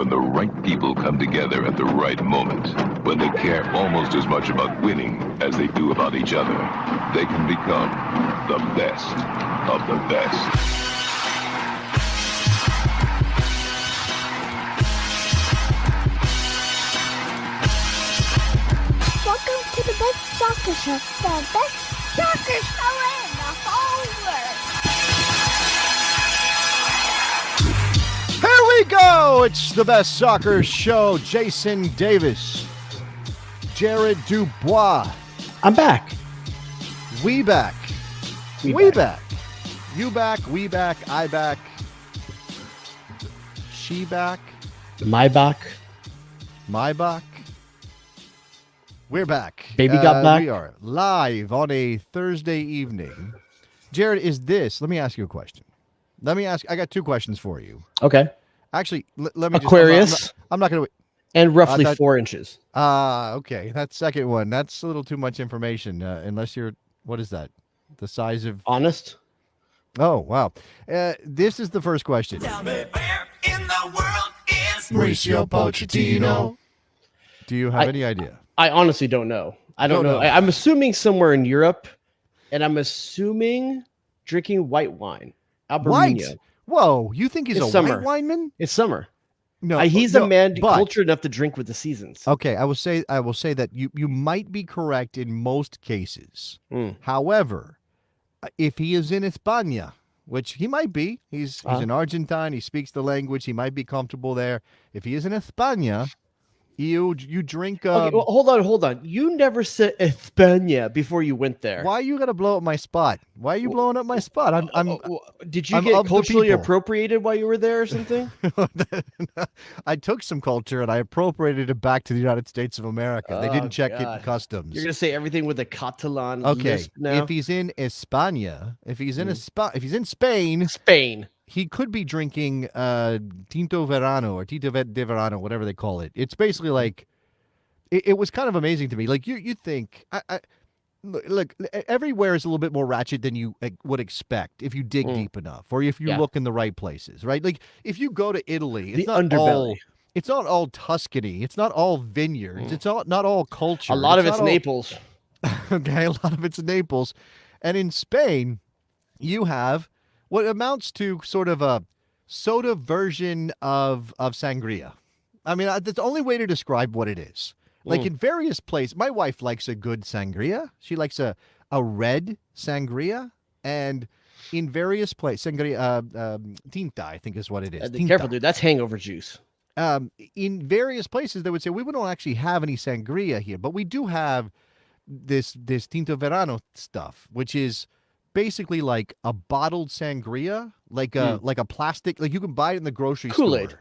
when the right people come together at the right moment, when they care almost as much about winning as they do about each other, they can become the best of the best. Welcome to the best soccer show, the best soccer show in the whole world. Here we go! It's the best soccer show. Jason Davis, Jared Dubois. I'm back. We back. We back. You back, we back, I back. She back. My back. My back. We're back. Baby got back. We are live on a Thursday evening. Jared, let me ask you a question. I got two questions for you. Okay. Actually, let me just. Aquarius. I'm not going to. And roughly 4 inches. Okay. That second one, that's a little too much information. Unless you're, what is that? The size of. Honest? Oh, wow. This is the first question. Tell me where in the world is Mauricio Pochettino. Do you have any idea? I honestly don't know. I don't know. I'm assuming somewhere in Europe, and I'm assuming drinking white wine. White? Albarino. Whoa, you think he's It's a summer. white wineman? It's summer. No, He's no, a man but- cultured enough to drink with the seasons. Okay, I will say that you might be correct in most cases. However, if he is in España, which he might be, he's an Argentine, he speaks the language, he might be comfortable there. If he is in España, you drink. Okay, well, hold on. You never said España before you went there. Why you gotta blow up my spot? Why are you blowing up my spot? Did you I'm get of the culturally people. appropriated while you were there or something? I took some culture and I appropriated it back to the United States of America. They didn't check it in God. customs. You're gonna say everything with a Catalan Okay, lisp now? if he's in España, if he's in Spain, Spain. he could be drinking Tinto Verano or Tinto de Verano, whatever they call it. It's basically like it was kind of amazing to me. Like you think, look, everywhere is a little bit more ratchet than you would expect if you dig deep enough or if you look in the right places, right? Like if you go to Italy, it's not underbelly. It's not all Tuscany. It's not all vineyards. It's not all culture. A lot of not it's all- Naples. Okay, a lot of it's Naples. And in Spain, you have what amounts to sort of a soda version of sangria. I mean, that's the only way to describe what it is. Like in various places, my wife likes a good sangria. She likes a red sangria. And in various places, sangria, tinta, I think is what it is. Be Tinta. careful, dude. That's hangover juice. In various places, they would say, we don't actually have any sangria here, but we do have this Tinto Verano stuff, which is basically like a bottled sangria, like a plastic, like you can buy it in the grocery Kool-Aid. store.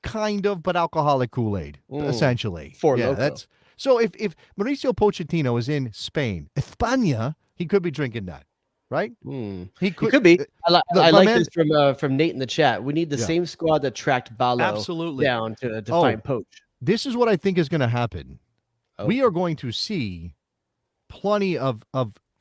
Kind of, but alcoholic Kool-Aid, essentially. Loco. That's so. If Mauricio Pochettino is in Spain, España, he could be drinking that, right? He could be. I my like man- this from Nate in the chat. We need the same squad that tracked Balo Absolutely. down to find Poach. This is what I think is going to happen. We are going to see plenty of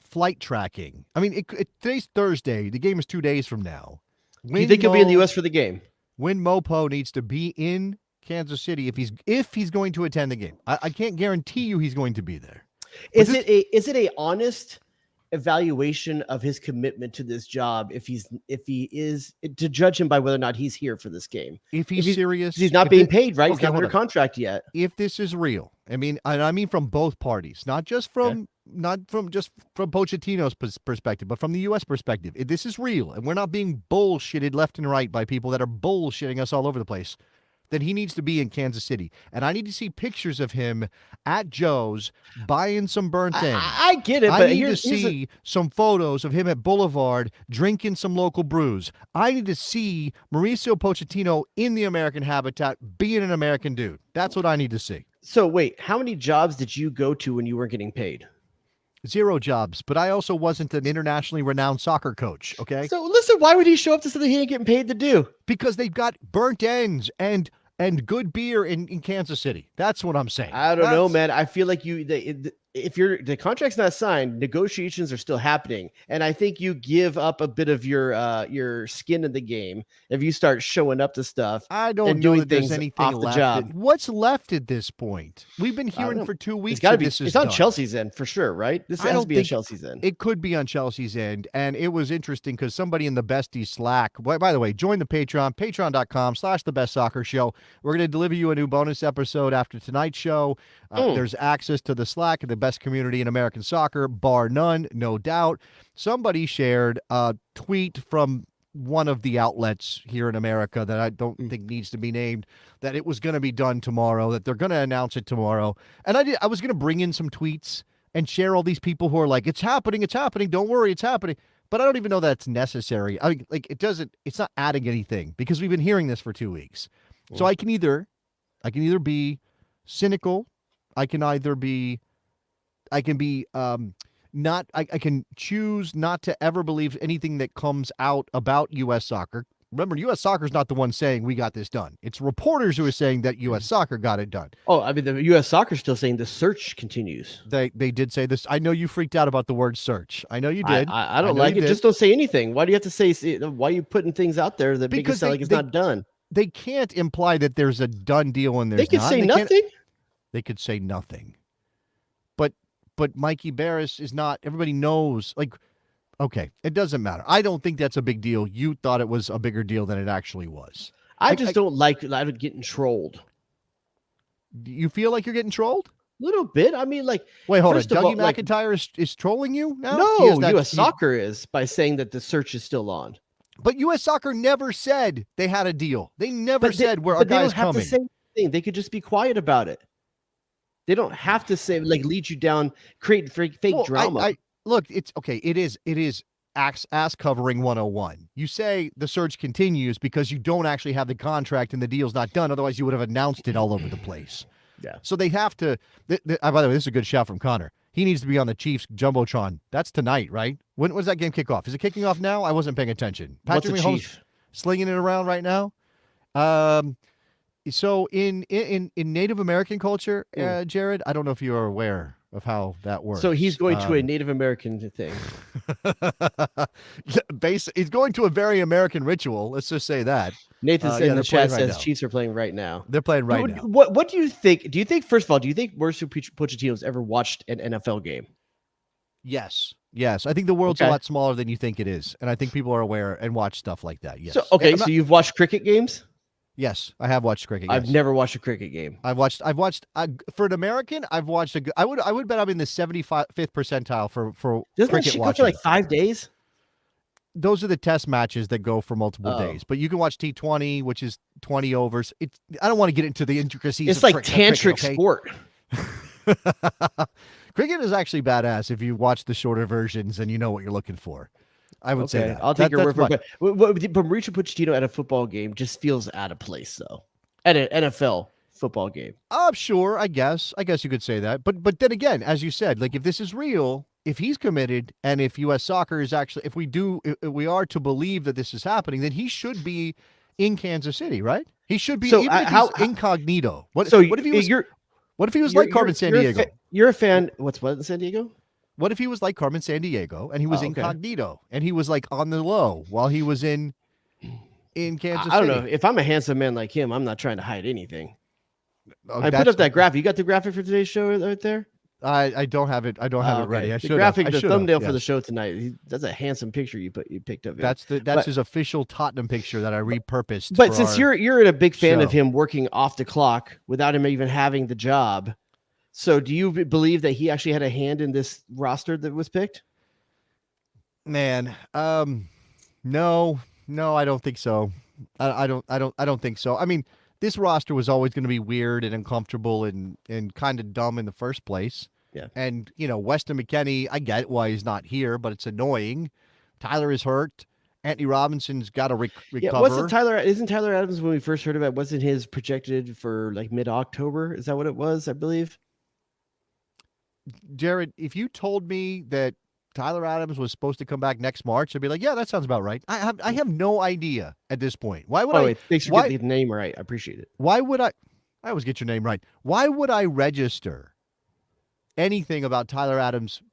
flight tracking. I mean, today's Thursday. The game is 2 days from now. Do you think he'll be in the U.S. for the game? When Mopo needs to be in Kansas City if he's going to attend the game. I can't guarantee you he's going to be there. Is it a honest evaluation of his commitment to this job if he is to judge him by whether or not he's here for this game? If he's serious, he's not if being it- paid, right? He's Okay, not hold under on. contract yet. If this is real, I mean from both parties, not just from Pochettino's perspective, but from the U.S. perspective. If this is real, and we're not being bullshitted left and right by people that are bullshitting us all over the place, then he needs to be in Kansas City. And I need to see pictures of him at Joe's buying some burnt ends. I get it, I but need to here's see some photos of him at Boulevard drinking some local brews. I need to see Mauricio Pochettino in the American habitat being an American dude. That's what I need to see. So wait, how many jobs did you go to when you weren't getting paid? 0 jobs, but I also wasn't an internationally renowned soccer coach, okay? So listen, why would he show up to something he ain't getting paid to do? Because they've got burnt ends and good beer in Kansas City. That's what I'm saying. I don't know, That's- man. I feel like if the contract's not signed, negotiations are still happening, and I think you give up a bit of your skin in the game if you start showing up to stuff. I don't and know doing that there's things anything off the left. job. What's left at this point? We've been I don't hearing know. for 2 weeks. It's got to be. This is It's on done. Chelsea's end for sure, right? This I has don't to be on think Chelsea's end. It could be on Chelsea's end. And it was interesting because somebody in the Bestie Slack, by the way, join the Patreon, patreon.com/thebestsoccershow. We're going to deliver you a new bonus episode after tonight's show. There's access to the Slack and the best community in American soccer, bar none, no doubt. Somebody shared a tweet from one of the outlets here in America that I don't think needs to be named, that it was going to be done tomorrow, that they're going to announce it tomorrow. And I was going to bring in some tweets and share all these people who are like, it's happening, don't worry, it's happening. But I don't even know that's necessary. I mean, like, it's not adding anything because we've been hearing this for 2 weeks. So I can either be cynical, I can choose not to ever believe anything that comes out about U.S. soccer. Remember, U.S. soccer is not the one saying we got this done. It's reporters who are saying that U.S. soccer got it done. Oh, I mean, the U.S. soccer is still saying the search continues. They did say this. I know you freaked out about the word search. I know you did. I don't like it. Just don't say anything. Why do you have to say? Why are you putting things out there that make it sound like it's not done? They can't imply that there's a done deal and there's They could not. say nothing. They could say nothing. But Mikey Barris is not. Everybody knows. Like, okay, it doesn't matter. I don't think that's a big deal. You thought it was a bigger deal than it actually was. I don't like getting trolled. Do you feel like you're getting trolled? A little bit. I mean, like, wait, hold on. first of Dougie all, McIntyre is trolling you now? No, U.S. Soccer is by saying that the search is still on. But U.S. Soccer never said they had a deal. They never said where our guy's coming. They don't have to say anything. They could just be quiet about it. They don't have to say, like, lead you down, create fake drama. Look, it's okay. It is ass covering 101. You say the search continues because you don't actually have the contract and the deal's not done. Otherwise, you would have announced it all over the place. Yeah. So they have to. By the way, this is a good shout from Connor. He needs to be on the Chiefs Jumbotron. That's tonight, right? When does that game kick off? Is it kicking off now? I wasn't paying attention. Patrick Mahomes slinging it around right now. So in Native American culture, Jared, I don't know if you are aware of how that works. So he's going to a Native American thing. He's going to a very American ritual. Let's just say that. Nathan in the chat says Chiefs are playing right now. They're playing right now. What do you think? Do you think, first of all, Mauricio Pochettino's ever watched an NFL game? Yes. I think the world's a lot smaller than you think it is, and I think people are aware and watch stuff like that. Yes. So you've watched cricket games? Yes, I have watched cricket. I've never watched a cricket game. I've watched for an American. I've watched I would bet I'm in the 75th percentile for Doesn't cricket that watching. go for like 5 days? Those are the test matches that go for multiple days. But you can watch T20, which is 20 overs. I don't want to get into the intricacies. It's like tantric sport. Cricket is actually badass if you watch the shorter versions and you know what you're looking for. I would say that. I'll take your word for it. But Mauricio Pochettino at a football game just feels out of place, though. At an NFL football game. Sure, I guess you could say that. But then again, as you said, like, if this is real, if he's committed, and if U.S. Soccer is actually, if we are to believe that this is happening, then he should be in Kansas City, right? He should be, even if he's incognito. What if he was like Carmen Sandiego? You're a fan. What in San Diego? What if he was like Carmen Sandiego and he was incognito and he was like on the low while he was in Kansas City? I don't know. If I'm a handsome man like him, I'm not trying to hide anything. I put up that graphic. You got the graphic for today's show right there? I don't have it. I don't have it ready. The graphic, the thumbnail for the show tonight. That's a handsome picture you picked up. That's his official Tottenham picture that I repurposed. But since you're a big fan of him working off the clock without him even having the job, so do you believe that he actually had a hand in this roster that was picked? Man, no, I don't think so. I don't think so. I mean, this roster was always going to be weird and uncomfortable and kind of dumb in the first place. Yeah. And, Weston McKennie, I get why he's not here, but it's annoying. Tyler is hurt. Anthony Robinson's got to recover. Yeah, isn't Tyler Adams, when we first heard about it, wasn't his projected for like mid-October? Is that what it was, I believe? Jared, if you told me that Tyler Adams was supposed to come back next March, I'd be like, yeah, that sounds about right. I have no idea at this point. Why would I? Thanks for getting the name right. I appreciate it. Why would I always get your name right. Why would I register anything about Tyler Adams'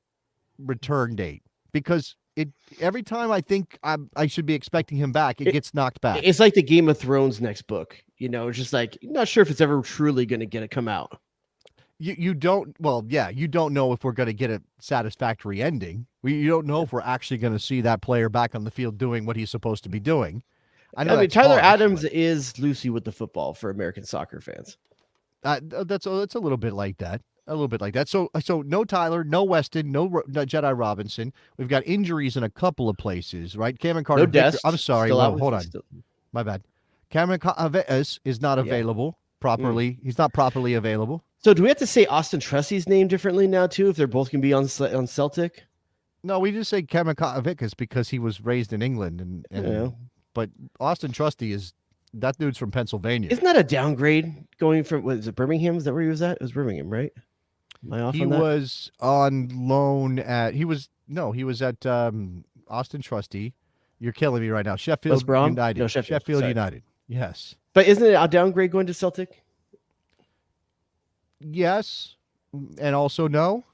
return date because every time I think I should be expecting him back, it gets knocked back. It's like the Game of Thrones next book. It's just like not sure if it's ever truly going to come out. You don't you don't know if we're going to get a satisfactory ending. You don't know if we're actually going to see that player back on the field doing what he's supposed to be doing. I mean, Tyler Adams is Lucy with the football for American soccer fans. That's a little bit like that. A little bit like that. So no Tyler, no Weston, no Jedi Robinson. We've got injuries in a couple of places, right? Cameron Carter. No Dest. I'm sorry. Hold on. My bad. Cameron Aveas is not available properly. He's not properly available. So do we have to say Austin Trusty's name differently now too? If they're both going to be on Celtic? No, we just say Cameron Aveas because he was raised in England, but Austin Trusty that dude's from Pennsylvania. Isn't that a downgrade going from? Was it Birmingham? Is that where he was at? It was Birmingham, right? Am I off on that? He was on loan at. He was at Austin Trusty. You're killing me right now. Sheffield United. No, Sheffield United. Yes. But isn't it a downgrade going to Celtic? Yes, and also no,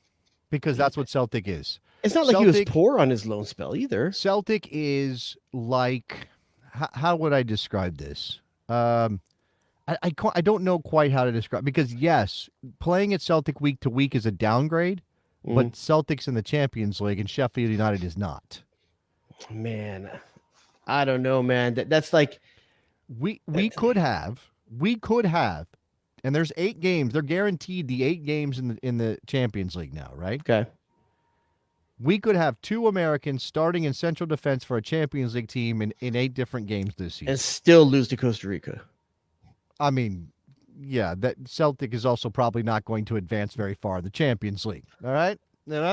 because that's what Celtic is. It's not like he was poor on his loan spell either. Celtic is like, how would I describe this? I don't know quite how to describe, because yes, playing at Celtic week to week is a downgrade, but Celtic's in the Champions League and Sheffield United is not. Man, I don't know, man. That's like we could have, and there's 8 games. They're guaranteed the 8 games in the Champions League now, right? Okay. We could have 2 Americans starting in central defense for a Champions League team in 8 different games this season. And still lose to Costa Rica. I mean, yeah, that Celtic is also probably not going to advance very far in the Champions League. All right? Listen,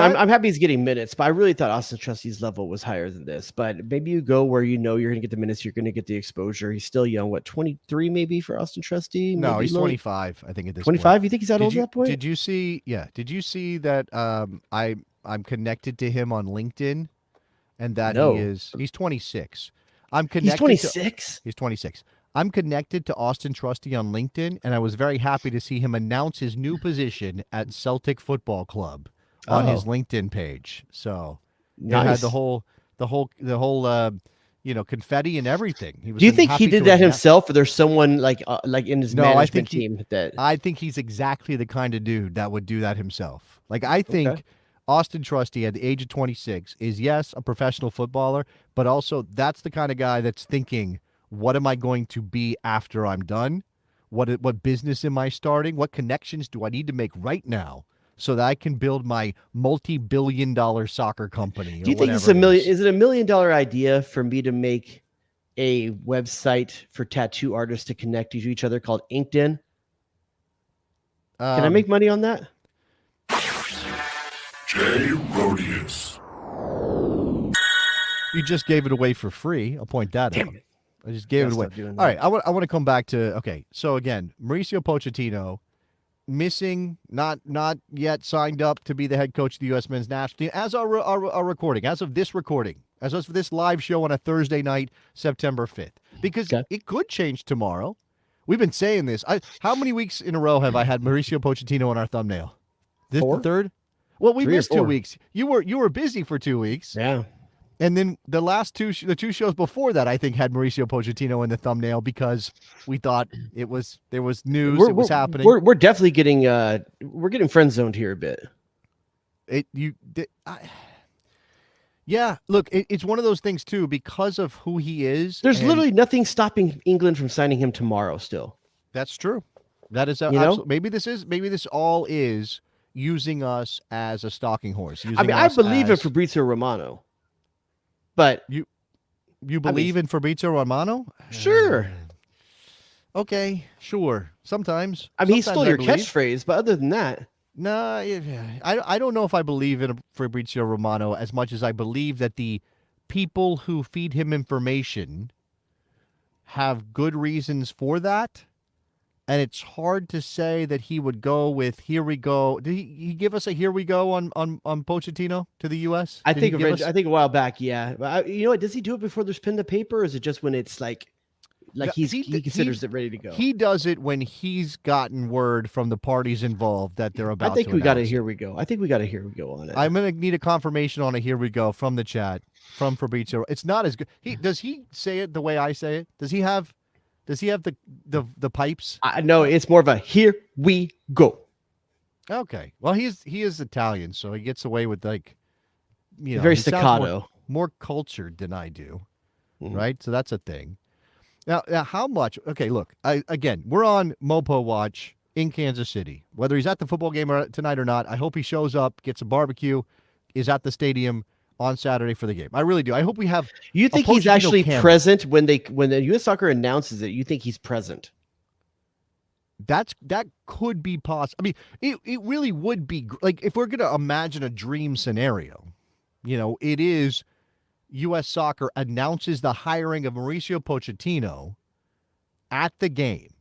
all right? I'm happy he's getting minutes, but I really thought Austin Trusty's level was higher than this. But maybe you go where you're going to get the minutes, you're going to get the exposure. He's still young. What, 23 maybe for Austin Trusty? No, he's 25, I think, at this 25? point. You think he's that old at that point? Did you see that I'm connected to him on LinkedIn, and that he's 26. I'm connected. He's 26? He's 26. I'm connected to Austin Trusty on LinkedIn, and I was very happy to see him announce his new position at Celtic Football Club on his LinkedIn page. So nice. He had the whole confetti and everything. Do you think he did that himself, or there's someone like in his management team that? I think he's exactly the kind of dude that would do that himself. Like, I think Austin Trusty at the age of 26 is, yes, a professional footballer, but also that's the kind of guy that's thinking, what am I going to be after I'm done? What business am I starting? What connections do I need to make right now so that I can build my multi-billion-dollar soccer company? Do you think it's is it $1 million idea for me to make a website for tattoo artists to connect to each other called LinkedIn? Can I make money on that? Jay Rodius. You just gave it away for free. I'll point that out. I just gave it away. All right, I want to come back to, okay, so again, Mauricio Pochettino, missing, not yet signed up to be the head coach of the U.S. men's national team as our recording, as of this recording, as of this live show on a Thursday night, September 5th, because it could change tomorrow. We've been saying this. How many weeks in a row have I had Mauricio Pochettino on our thumbnail? This 4? the 3rd? Well, we missed 2 4. weeks. You were busy for 2 weeks. Yeah. And then the last the 2 shows before that, I think, had Mauricio Pochettino in the thumbnail because we thought there was news, it was happening. We're definitely getting friend zoned here a bit. Yeah, look, it's one of those things too because of who he is. There's literally nothing stopping England from signing him tomorrow. Still, that's true. That is absolutely. Maybe this all is using us as a stalking horse. I believe in Fabrizio Romano. But you believe in Fabrizio Romano? Sure. Okay, sure. Sometimes. I mean, he stole your catchphrase, but other than that. No, I don't know if I believe in Fabrizio Romano as much as I believe that the people who feed him information have good reasons for that. And it's hard to say that he would go with, here we go. Did he give us a here we go on Pochettino to the U.S.? I think a while back, yeah. But you know what? Does he do it before there's pen to paper, or is it just when it's like Like he considers it ready to go. He does it when he's gotten word from the parties involved that they're about to I think we got a announce it. here we go. I think we got a here we go on it. I'm going to need a confirmation on a here we go from the chat, from Fabrizio. It's not as good. Does he say it the way I say it? Does he have the pipes? No, it's more of a here we go. Okay. Well, he is Italian, so he gets away with like, very he sounds staccato. more cultured than I do, right? So that's a thing. Now, how much? Okay, look. Again, we're on Mopo watch in Kansas City. Whether he's at the football game tonight or not, I hope he shows up, gets a barbecue, is at the stadium on Saturday for the game. I really do. I hope we have. You think he's actually present when the U.S. Soccer announces it? You think he's present? That could be possible. I mean, it really would be like if we're going to imagine a dream scenario. It is U.S. Soccer announces the hiring of Mauricio Pochettino at the game,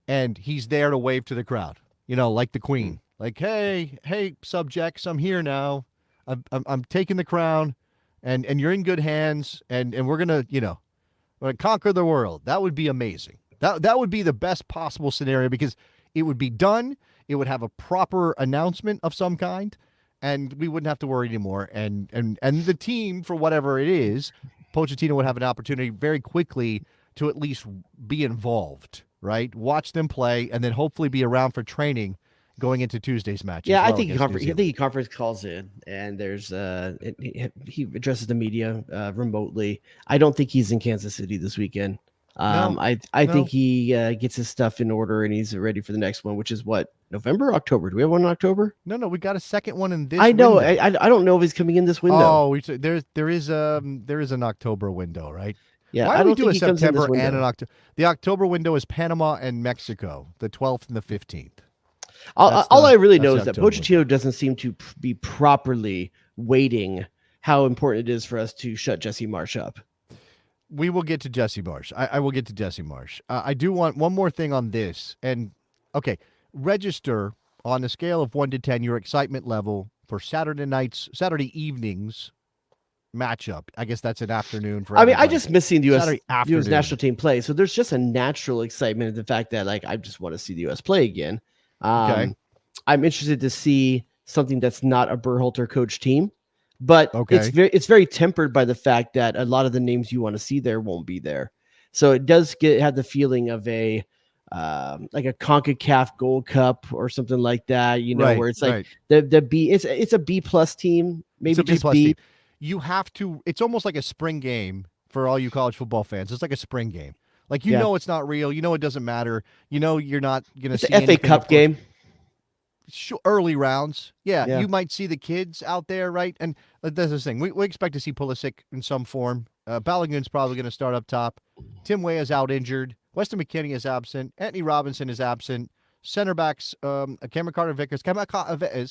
and he's there to wave to the crowd, like the Queen. Like, hey, subjects, I'm here now. I'm taking the crown, and you're in good hands, and we're gonna conquer the world. That would be amazing. That would be the best possible scenario because it would be done. It would have a proper announcement of some kind. And we wouldn't have to worry anymore. And the team, for whatever it is, Pochettino would have an opportunity very quickly to at least be involved, right? Watch them play, and then hopefully be around for training going into Tuesday's match. Yeah, I think he conference calls in, and there's he addresses the media remotely. I don't think he's in Kansas City this weekend. I think he gets his stuff in order and he's ready for the next one, which is what, November, October? Do we have one in October? No, we got a second one in this. I know. window. I don't know if he's coming in this window. Oh, there is an October window, right? Yeah, Why I do we don't do think a he comes in this September and window. an October? The October window is Panama and Mexico, the 12th and the 15th. All I really know is that October Pochettino doesn't seem to be properly weighting how important it is for us to shut Jesse Marsch up. We will get to Jesse Marsch. I will get to Jesse Marsch. I do want one more thing on this. And, okay, register on a scale of 1 to 10 your excitement level for Saturday evenings matchup. I guess that's an afternoon for everybody. I just miss seeing the U.S. afternoon. national team play. So there's just a natural excitement in the fact that, like, I just want to see the U.S. play again. Okay. I'm interested to see something that's not a Berhalter coach team. But Okay. it's very tempered by the fact that a lot of the names you want to see there won't be there. So it does have the feeling of a like a CONCACAF Gold Cup or something like that, Right, where it's like right. the B. It's a B+ team, maybe It's a just B+. B. You have to. It's almost like a spring game for all you college football fans. It's like a spring game. Like it's not real. It doesn't matter. You're not gonna It's see an FA anything, Cup of course. game. Early rounds. Yeah. You might see the kids out there, right? And that's the thing. We expect to see Pulisic in some form. Balogun's probably going to start up top. Tim Weah is out injured. Weston McKennie is absent. Anthony Robinson is absent. Center backs, Cameron Carter-Vickers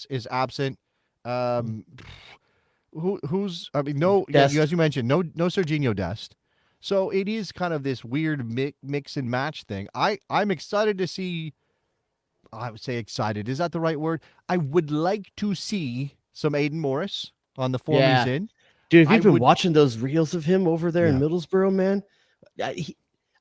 is absent. Who's no, Dest. as you mentioned, no Serginho Dest. So it is kind of this weird mix and match thing. I'm excited to see. I would say excited. Is that the right word? I would like to see some Aiden Morris on the form he's in. Dude, if you've been watching those reels of him over there in Middlesbrough, man,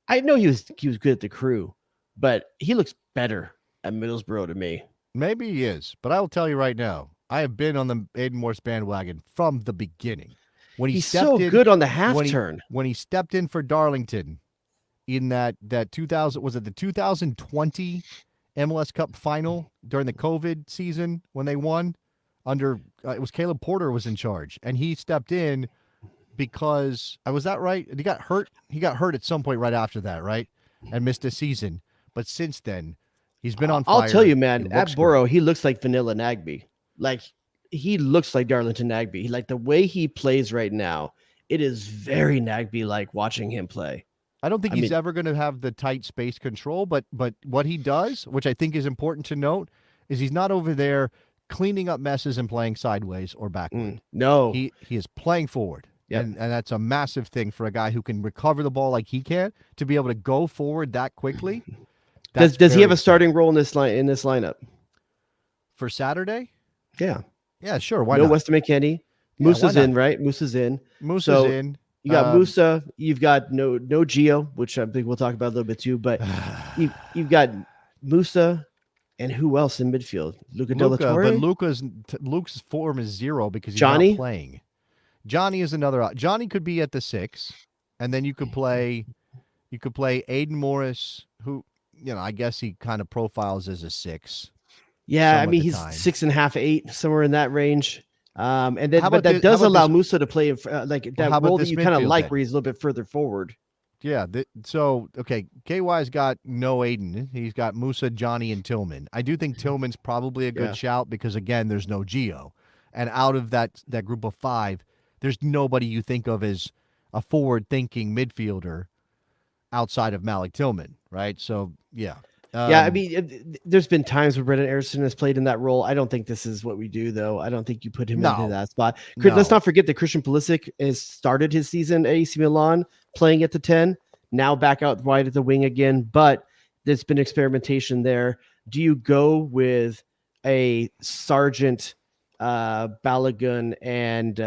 I know he was good at the Crew, but he looks better at Middlesbrough to me. Maybe he is, but I will tell you right now, I have been on the Aiden Morris bandwagon from the beginning. When he's so good on the half turn. When he stepped in for Darlington in that 2000, was it the 2020 MLS Cup final during the COVID season when they won under it was Caleb Porter was in charge, and he stepped in because was that right? He got hurt. He got hurt at some point right after that, right? And missed a season. But since then, he's been on fire. I'll tell you, man, at Borough, he looks like Vanilla Nagby. Like he looks like Darlington Nagby. Like the way he plays right now, it is very Nagby-like watching him play. I don't think he's ever going to have the tight space control, but what he does, which I think is important to note, is he's not over there cleaning up messes and playing sideways or backward. No. He is playing forward. Yep. And that's a massive thing for a guy who can recover the ball like he can, to be able to go forward that quickly. Does he have a starting role in this lineup? For Saturday? Yeah. Yeah, sure. Why no not? Weston McKennie. Moose is in, right? Moose is in. Moose is in. You got Musa. You've got no Gio, which I think we'll talk about a little bit too. But you've got Musa, and who else in midfield? Luca Della Torre. But Luke's form is 0 because he's Johnny? not playing. Johnny is another. Johnny could be at the 6, and then you could play Aiden Morris, who I guess he kind of profiles as a 6. Yeah, I mean he's 6.5, 8, somewhere in that range. And then, but that does allow Musa to play like that role that you kind of like, where he's a little bit further forward. Yeah. Okay. KY's got no Aiden. He's got Musa, Johnny, and Tillman. I do think Tillman's probably a good shout because again, there's no Gio, and out of that group of 5, there's nobody you think of as a forward-thinking midfielder outside of Malik Tillman, right? So yeah. I mean, there's been times where Brendan Aronson has played in that role. I don't think this is what we do, though. I don't think you put him into that spot. Let's not forget that Christian Pulisic has started his season at AC Milan playing at the 10, now back out wide at the wing again, but there's been experimentation there. Do you go with a Sargent, Balogun, and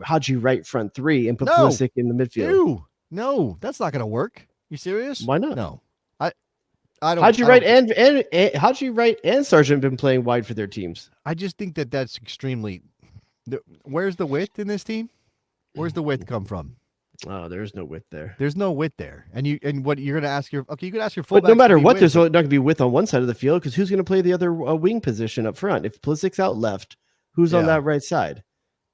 Haji Wright front 3 and put Pulisic in the midfield? No, that's not going to work. You serious? Why not? No. I don't. Haji Wright and Sargent have been playing wide for their teams. I just think that's extremely. Where's the width in this team? Where's the width come from? Oh, there's no width there. There's no width there, and what you're going to ask you could ask your fullbacks. But no matter what, there's not going to be width on one side of the field because who's going to play the other wing position up front? If Pulisic's out left, who's on that right side?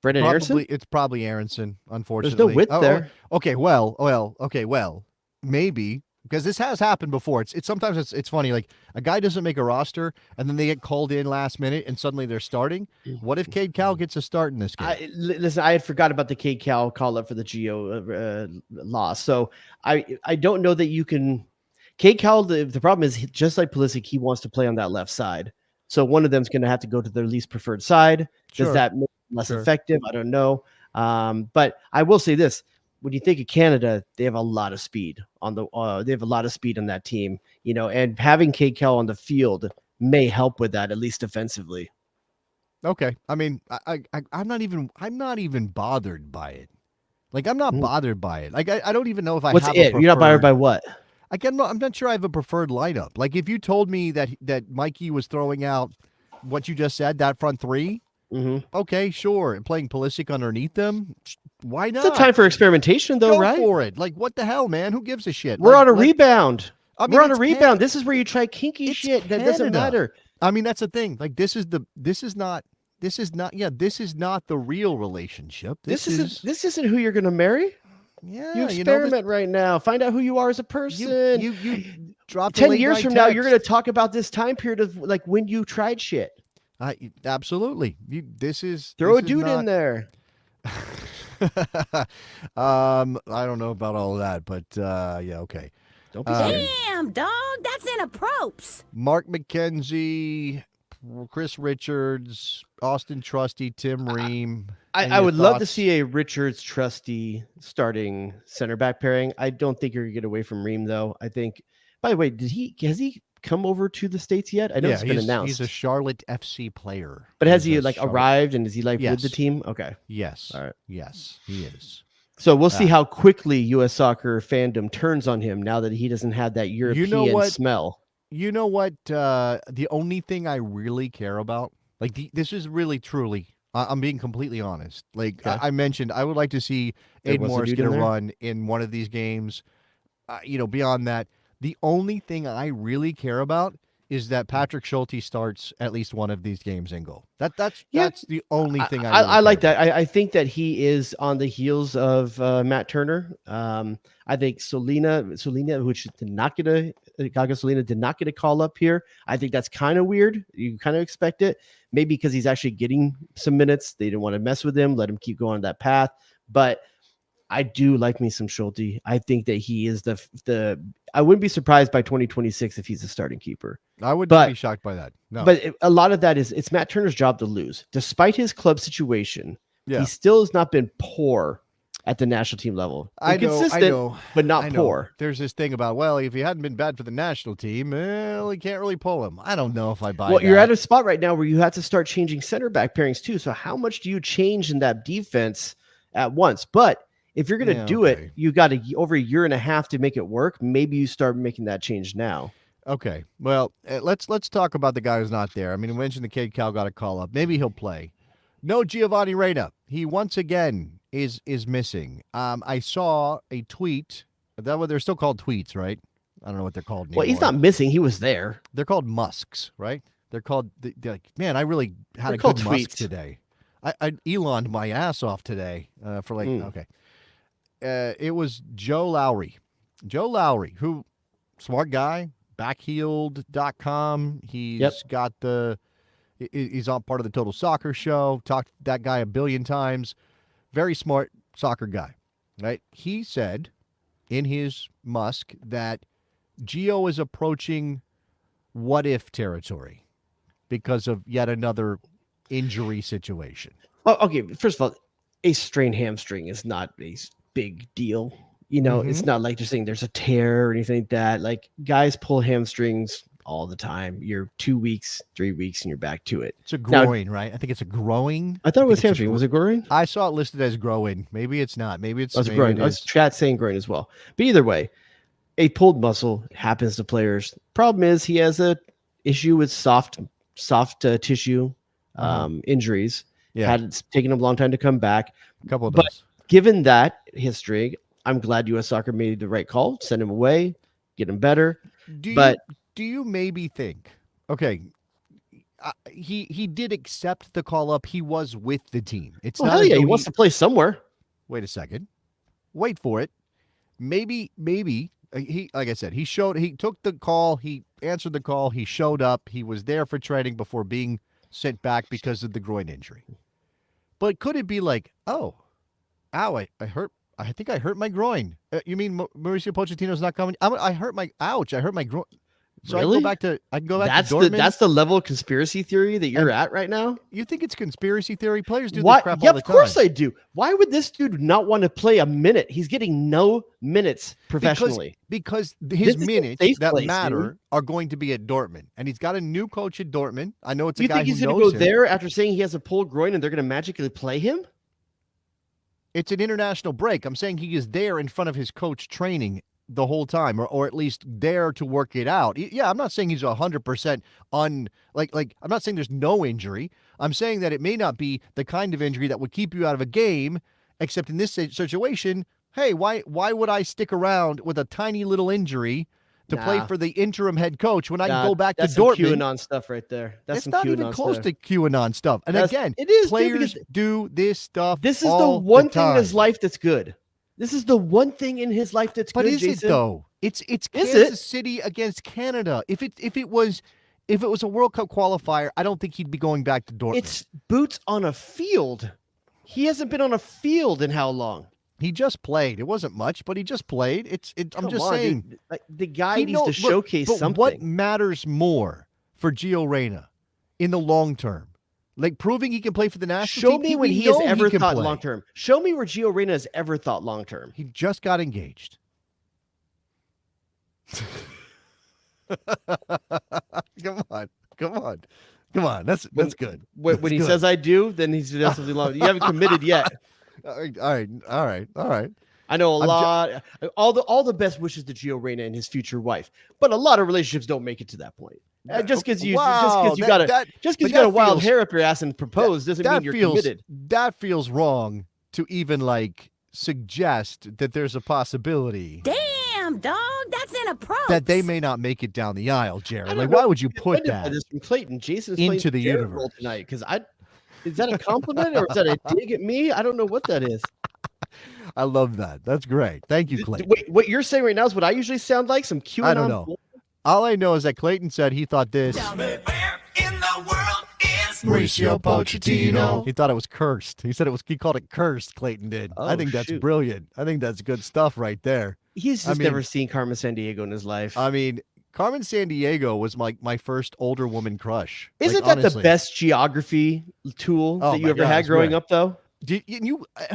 Brendan Aronson? It's probably Aronson. Unfortunately, there's no width there. Okay, well, maybe. Because this has happened before. It's sometimes it's funny. Like a guy doesn't make a roster, and then they get called in last minute, and suddenly they're starting. What if Cade Cowell gets a start in this game? Listen, I had forgot about the Cade Cowell call up for the Gio loss. So I don't know that you can. Cade Cowell. The problem is just like Pulisic, he wants to play on that left side. So one of them's going to have to go to their least preferred side. Does that make it less effective? I don't know. But I will say this. When you think of Canada, they have a lot of speed on that team, and having Cade Cowell on the field may help with that, at least defensively. Okay. I mean, I'm not even bothered by it. Like, I'm not bothered by it. Like, I don't even know if I have a preferred... You're not bothered by what? I'm not sure I have a preferred lineup. Like, if you told me that Mikey was throwing out what you just said, that front 3, okay, sure. And playing Pulisic underneath them, why not? It's a time for experimentation, though, right? Go for it. Like, what the hell, man? Who gives a shit? We're on a rebound. We're on a rebound. This is where you try kinky shit. That doesn't matter. I mean, that's the thing. Like, this is not the real relationship. This isn't who you're going to marry. Yeah, you experiment right now. Find out who you are as a person. You drop 10 years from now. You're going to talk about this time period of like when you tried shit. Absolutely. Throw a dude in there. I don't know about all of that, but yeah, okay. Don't be damn, dog. That's in a props. Mark McKenzie, Chris Richards, Austin Trusty, Tim Ream. I would love to see a Richards Trusty starting center back pairing. I don't think you're gonna get away from Ream though. I think. By the way, has he come over to the States yet? I know it's been announced. He's a Charlotte FC player. But has he arrived and is he with the team? Okay. Yes. All right. Yes, he is. So we'll see how quickly U.S. soccer fandom turns on him now that he doesn't have that European smell. You know what? The only thing I really care about, this is really truly, I'm being completely honest. Like I mentioned, I would like to see Aiden Morris get a run in one of these games. Beyond that, the only thing I really care about is that Patrick Schulte starts at least one of these games in goal. That's the only thing I like that. I think that he is on the heels of Matt Turner. I think Solina, which Gaga Solina did not get a call up here. I think that's kind of weird. You kind of expect it. Maybe because he's actually getting some minutes. They didn't want to mess with him, let him keep going that path. But I do like me some Schulte. I think that he is I wouldn't be surprised by 2026 if he's a starting keeper. I wouldn't be shocked by that. No. But a lot of that it's Matt Turner's job to lose. Despite his club situation, he still has not been poor at the national team level. I know, but not poor. There's this thing about, if he hadn't been bad for the national team, he can't really pull him. I don't know if I buy that. You're at a spot right now where you have to start changing center back pairings too. So how much do you change in that defense at once. But if you're going to do okay. it, you got over a year and a half to make it work. Maybe you start making that change now. Okay. Well, let's talk about the guy who's not there. I mean, we mentioned the kid Cal got a call up. Maybe he'll play. No Gio Reyna. He once again is missing. I saw a tweet. They're still called tweets, right? I don't know what they're called anymore. Well, he's not missing. He was there. They're called musks, right? They're called. They're like, man, I really had a called good tweets musk today. I Elon'd my ass off today for like okay. It was Joe Lowry. Joe Lowry, who smart guy, backheeled.com. He's got he's on part of the Total Soccer Show. Talked to that guy a billion times. Very smart soccer guy, right? He said in his musk that Gio is approaching what if territory because of yet another injury situation. Oh, okay. First of all, a strained hamstring is not a big deal. You know, it's not like just saying there's a tear or anything like that. Like guys pull hamstrings all the time. You're 2 weeks, 3 weeks, and you're back to it. It's a groin, right? I think it's a groin. I thought it was hamstring. Was it groin? I saw it listed as groin. Maybe it's not. Maybe it's groin. I was chat saying groin as well. But either way, a pulled muscle happens to players. Problem is he has a issue with soft tissue injuries. Yeah. It's taken him a long time to come back. A couple of but those. Given that history, I'm glad U.S. Soccer made the right call. Send him away, get him better. Do you maybe think? Okay, he did accept the call up. He was with the team. It's not. Hell yeah, he wants to play somewhere. Wait a second. Wait for it. Maybe he, like I said, he took the call. He answered the call. He showed up. He was there for training before being sent back because of the groin injury. But could it be like, ow, I hurt. I think I hurt my groin. You mean Mauricio Pochettino's not coming? I hurt my groin. So really? I can go back to Dortmund. That's the level of conspiracy theory that you're at right now? You think it's conspiracy theory? Players do this crap all the time. Of course I do. Why would this dude not want to play a minute? He's getting no minutes professionally. Because his minutes that matter are going to be at Dortmund. And he's got a new coach at Dortmund. I know it's a guy who knows him. You think he's going to go there after saying he has a pulled groin and they're going to magically play him? It's an international break. I'm saying he is there in front of his coach training the whole time, or at least there to work it out. Yeah, I'm not saying he's 100% I'm not saying there's no injury. I'm saying that it may not be the kind of injury that would keep you out of a game, except in this situation, hey, why would I stick around with a tiny little injury to play for the interim head coach when I can go back to Dortmund? That's some QAnon stuff right there. That's not even close to QAnon stuff. And again, it is, players do this stuff. This is the one thing in his life that's good. This is the one thing in his life that's good, Jason. But is it though? It's Kansas City against Canada. If it was a World Cup qualifier, I don't think he'd be going back to Dortmund. It's boots on a field. He hasn't been on a field in how long? He just played. It wasn't much, but he just played. I'm just saying. The guy needs to showcase something. What matters more for Gio Reyna in the long term? Like proving he can play for the national team? Show me when he has ever thought long term. Show me where Gio Reyna has ever thought long term. He just got engaged. Come on. That's good. When he says I do, then he's doing something long. You haven't committed yet. All right. I know a lot. All the best wishes to Gio Reyna and his future wife, but a lot of relationships don't make it to that point. Just because you got a wild hair up your ass and propose doesn't mean you're committed. That feels wrong to even suggest that there's a possibility. Damn, dog, that's inappropriate. That they may not make it down the aisle, Jared. Why would you put that from Clayton? Jason's into the universe tonight? Because is that a compliment or is that a dig at me? I don't know what that is. I love that. That's great. Thank you, Clayton. Wait, what you're saying right now is what I usually sound like? Some QAnon? I don't know. All I know is that Clayton said he thought this. Where in the world is Mauricio Pochettino? He thought it was cursed. He said he called it cursed, Clayton did. I think that's brilliant. I think that's good stuff right there. He's just never seen Carmen Sandiego in his life. I mean, Carmen Sandiego was my first older woman crush. Isn't that honestly the best geography tool that you ever had growing up, though?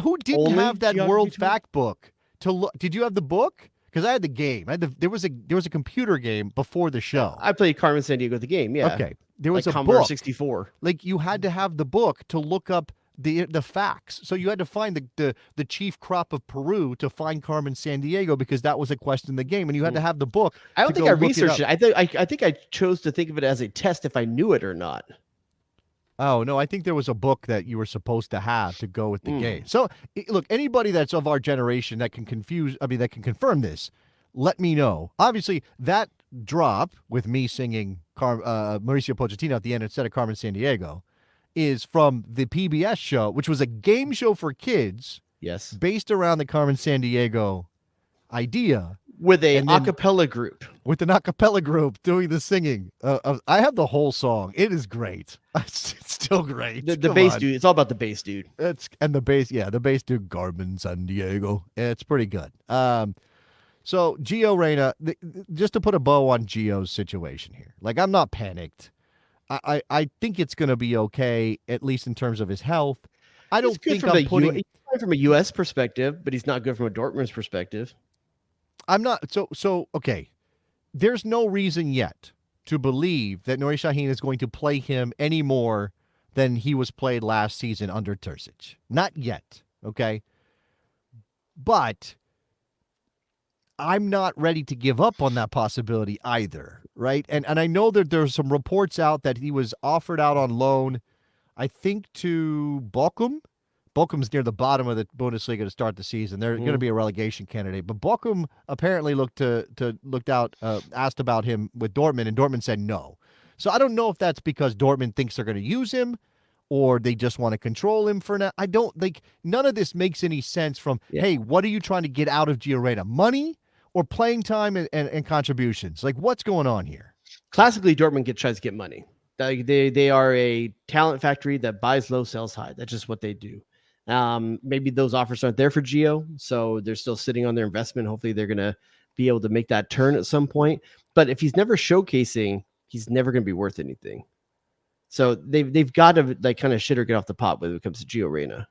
Who didn't have that World Fact book to look? Did you have the book? Because I had the game. There was a computer game before the show. I played Carmen Sandiego the game. Yeah. Okay. There was a Commodore book. 64. You had to have the book to look up the facts. So you had to find the chief crop of Peru to find Carmen Sandiego because that was a question in the game, and you had to have the book. I don't think I researched it. I think I chose to think of it as a test if I knew it or not. Oh, no, I think there was a book that you were supposed to have to go with the game. So, look, anybody that's of our generation that can that can confirm this, let me know. Obviously, that drop with me singing Mauricio Pochettino at the end instead of Carmen Sandiego is from the PBS show, which was a game show for kids. Yes. Based around the Carmen Sandiego idea. With a acapella group. With an acapella group doing the singing. I have the whole song. It is great. It's still great. The bass dude. It's all about the bass dude. The bass dude, Carmen Sandiego. It's pretty good. So Gio Reyna, just to put a bow on Gio's situation here. Like, I'm not panicked. I think it's going to be okay, at least in terms of his health. I don't think I'm putting... He's good from a U.S. perspective, but he's not good from a Dortmund's perspective. I'm not so okay. There's no reason yet to believe that Nuri Sahin is going to play him any more than he was played last season under Terzic. Not yet, okay? But I'm not ready to give up on that possibility either, right? And I know that there's some reports out that he was offered out on loan, I think, to Bochum. Bochum's near the bottom of the Bundesliga to start the season. They're going to be a relegation candidate. But Bochum apparently asked about him with Dortmund, and Dortmund said no. So I don't know if that's because Dortmund thinks they're going to use him or they just want to control him for now. I don't think none of this makes any sense from, hey, what are you trying to get out of Gio Reyna? Money or playing time and contributions? Like, what's going on here? Classically, Dortmund tries to get money. They are a talent factory that buys low, sells high. That's just what they do. Maybe those offers aren't there for Gio, so they're still sitting on their investment. Hopefully they're going to be able to make that turn at some point. But if he's never showcasing, he's never going to be worth anything. So they've got to kind of shit or get off the pot when it comes to Gio Reyna.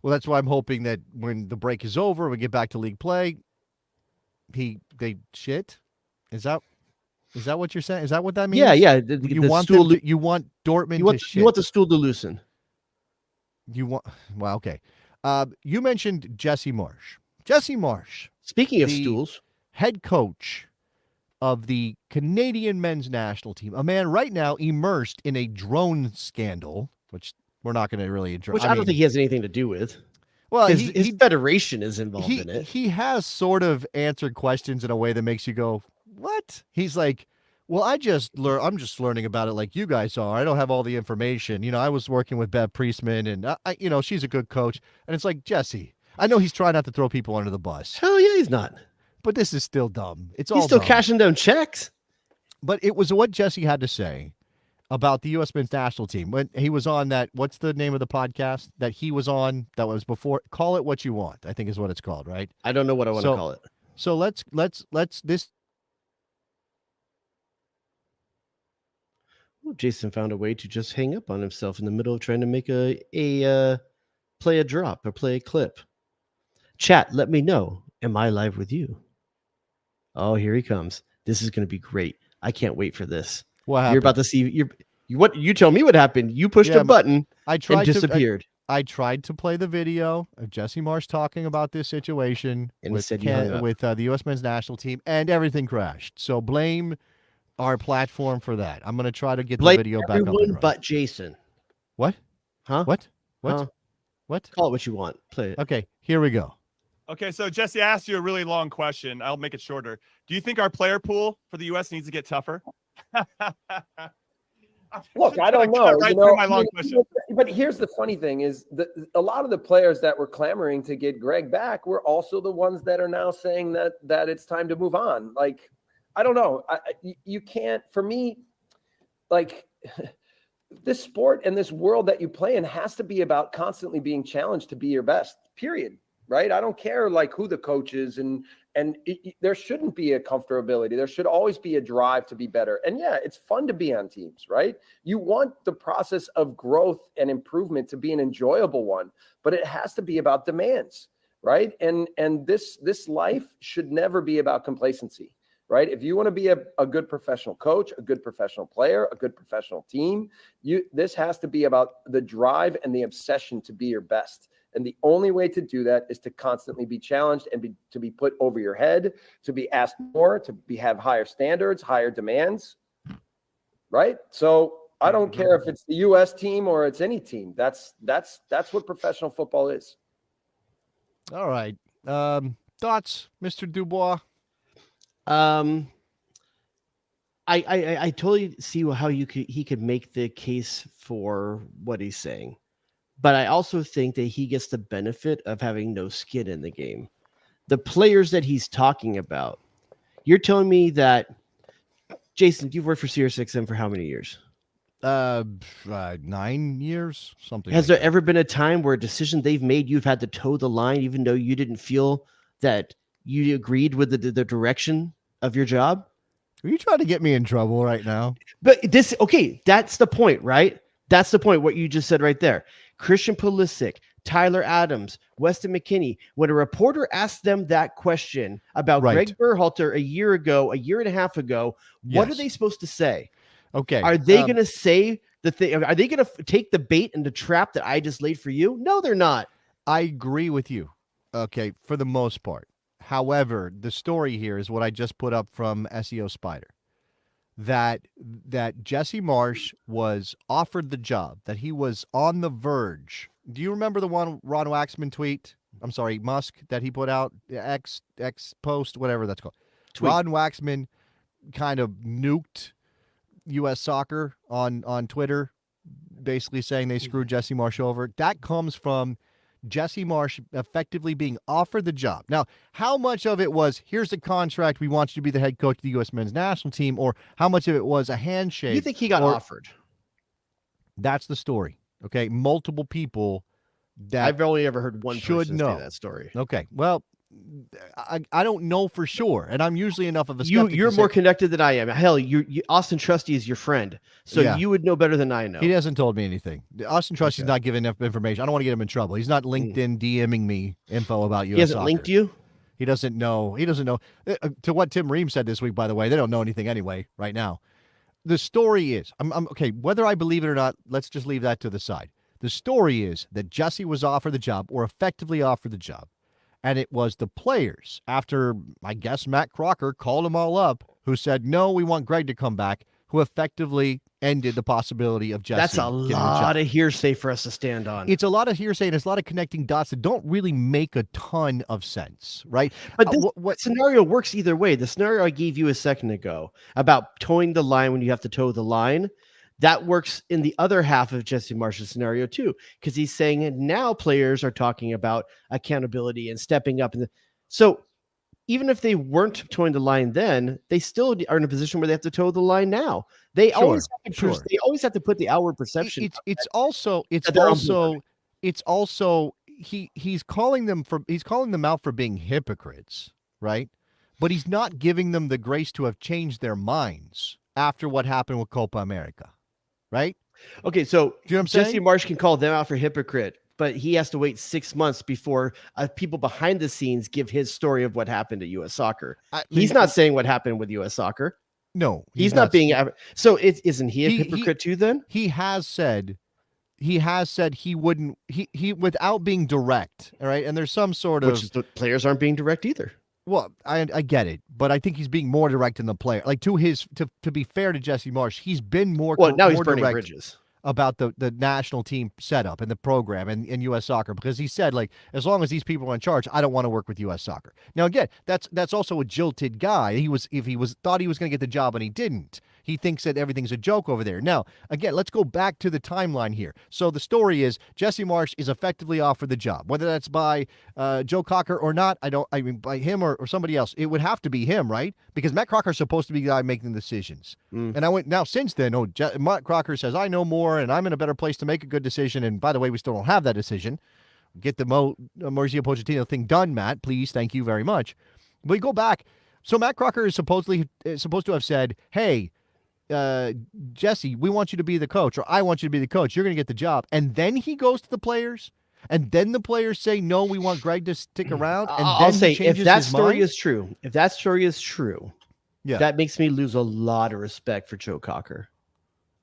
Well, that's why I'm hoping that when the break is over, we get back to league play. They shit. Is that what you're saying? Is that what that means? Yeah. You want Dortmund to shit. You want the stool to loosen. Okay. You mentioned Jesse Marsch. Jesse Marsch. Speaking of stools, head coach of the Canadian men's national team, a man right now immersed in a drone scandal, which we're not going to really address. Which I don't think he has anything to do with. Well, his federation is involved in it. He has sort of answered questions in a way that makes you go, what? He's like, well, I'm just learning about it like you guys are. I don't have all the information. I was working with Bev Priestman, and she's a good coach. And it's like, Jesse, I know he's trying not to throw people under the bus. Hell yeah, he's not. But this is still dumb. He's still dumb. Cashing down checks. But it was what Jesse had to say about the U.S. men's national team when he was on that. What's the name of the podcast that he was on? That was before. Call it what you want, I think is what it's called, right? I don't know what I want to call it. So let's this. Well, Jason found a way to just hang up on himself in the middle of trying to make play a drop or play a clip. Chat, let me know. Am I live with you? Oh, here he comes. This is going to be great. I can't wait for this. What happened? You're about to see. You tell me what happened. You pushed a button. And disappeared. I tried to play the video of Jesse Marsch talking about this situation with the U.S. men's national team, and everything crashed. So blame our platform for that. I'm going to try to get the video back up. Everyone but Jason. What? Huh? What? Huh? What? Call it what you want. Play it. Okay, here we go. Okay, so Jesse, I asked you a really long question. I'll make it shorter. Do you think our player pool for the U.S. needs to get tougher? Look, I don't know. Question. But here's the funny thing is that a lot of the players that were clamoring to get Greg back were also the ones that are now saying that it's time to move on. Like, I don't know. You can't, for me, like this sport and this world that you play in has to be about constantly being challenged to be your best, period. Right? I don't care like who the coach is and there shouldn't be a comfortability. There should always be a drive to be better. And yeah, it's fun to be on teams, right? You want the process of growth and improvement to be an enjoyable one, but it has to be about demands, right? And this life should never be about complacency, right? If you want to be a good professional coach, a good professional player, a good professional team, this has to be about the drive and the obsession to be your best. And the only way to do that is to constantly be challenged and to be put over your head, to be asked more, to have higher standards, higher demands, right? So I don't care if it's the U.S. team or it's any team. That's what professional football is. All right. Thoughts, Mr. Dubois? I totally see how he could make the case for what he's saying, but I also think that he gets the benefit of having no skin in the game. The players that he's talking about, you're telling me that, Jason, you've worked for SiriusXM for how many years? 9 years, something. Has there ever been a time where a decision they've made, you've had to toe the line, even though you didn't feel that you agreed with the direction of your job? Are you trying to get me in trouble right now? But that's the point, right? That's the point, what you just said right there. Christian Pulisic, Tyler Adams, Weston McKennie, when a reporter asked them that question about Greg Berhalter a year and a half ago, what are they supposed to say? Okay. Are they going to say the thing? Are they going to take the bait and the trap that I just laid for you? No, they're not. I agree with you. Okay, for the most part. However, the story here is what I just put up from SEO Spider. That Jesse Marsch was offered the job, that he was on the verge. Do you remember the one Ron Waxman tweet? I'm sorry, Musk, that he put out, X post, whatever that's called. Tweet. Ron Waxman kind of nuked U.S. Soccer on Twitter, basically saying they screwed Jesse Marsch over. That comes from Jesse Marsch effectively being offered the job. Now, how much of it was, here's the contract, we want you to be the head coach of the U.S. men's national team, or how much of it was a handshake? You think he got offered? That's the story. Okay, multiple people that I've only ever heard one should person know say that story. Okay, well, I don't know for sure, and I'm usually enough of a skeptic. You're more connected than I am. Hell, Austin Trusty is your friend, so you would know better than I know. He hasn't told me anything. Austin Trusty's not giving enough information. I don't want to get him in trouble. He's not LinkedIn DMing me info about US He hasn't soccer. linked you? He doesn't know. He doesn't know. To what Tim Ream said this week, by the way, they don't know anything anyway right now. The story is, I'm okay, whether I believe it or not, let's just leave that to the side. The story is that Jesse was offered the job, or effectively offered the job. And it was the players, after, I guess, Matt Crocker called them all up, who said, no, we want Greg to come back, who effectively ended the possibility of Jesse. That's a lot of hearsay for us to stand on. It's a lot of hearsay, and it's a lot of connecting dots that don't really make a ton of sense, right? But what scenario works either way. The scenario I gave you a second ago about towing the line when you have to toe the line, that works in the other half of Jesse Marsch's scenario too, because he's saying now players are talking about accountability and stepping up. So even if they weren't towing the line then, they still are in a position where they have to toe the line now. They always have to put the outward perception. He's calling them out for being hypocrites, right? But he's not giving them the grace to have changed their minds after what happened with Copa America. Right? Okay, so do you know what I'm Jesse saying? Marsch can call them out for hypocrite, but he has to wait 6 months before people behind the scenes give his story of what happened at U.S. Soccer. He's not saying what happened with U.S. Soccer. No, he's not being. So isn't he a hypocrite too? Then he has said he wouldn't. He without being direct. All right, and there's some sort of the players aren't being direct either. Well, I get it, but I think he's being more direct than the player. Like to be fair to Jesse Marsch, he's been more. Well, now he's more burning direct bridges about the national team setup and the program and U.S. Soccer, because he said, like, as long as these people are in charge, I don't want to work with U.S. Soccer. Now, again, that's also a jilted guy. Thought he was going to get the job and he didn't. He thinks that everything's a joke over there. Now, again, let's go back to the timeline here. So the story is Jesse Marsch is effectively offered the job, whether that's by Joe Cocker or not. I mean, by him or somebody else. It would have to be him, right? Because Matt Crocker's supposed to be the guy making the decisions. And since then, Matt Crocker says, I know more and I'm in a better place to make a good decision. And by the way, we still don't have that decision. Get the Mauricio Pochettino thing done, Matt, please. Thank you very much. But we go back. So Matt Crocker is supposed to have said, hey, Jesse, we want you to be the coach, or I want you to be the coach. You're going to get the job. And then he goes to the players, and then the players say, no, we want Greg to stick around. And I'll then say, he changes if that his story mind? is true, if that story is true, Yeah. That makes me lose a lot of respect for Joe Cocker.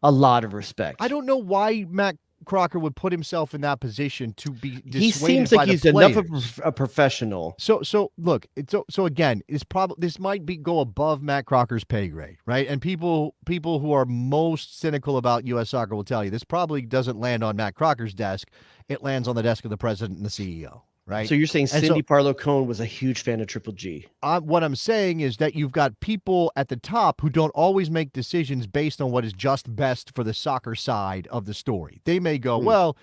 A lot of respect. I don't know why Matt Crocker would put himself in that position to be dissuaded He seems like by he's the enough players. of a professional. So look, so again, this might go above Matt Crocker's pay grade, right? And people who are most cynical about U.S. soccer will tell you this probably doesn't land on Matt Crocker's desk. It lands on the desk of the president and the CEO, right? So you're saying And Cindy Parlow Cohn was a huge fan of Triple G? What I'm saying is that you've got people at the top who don't always make decisions based on what is just best for the soccer side of the story. They may go, well,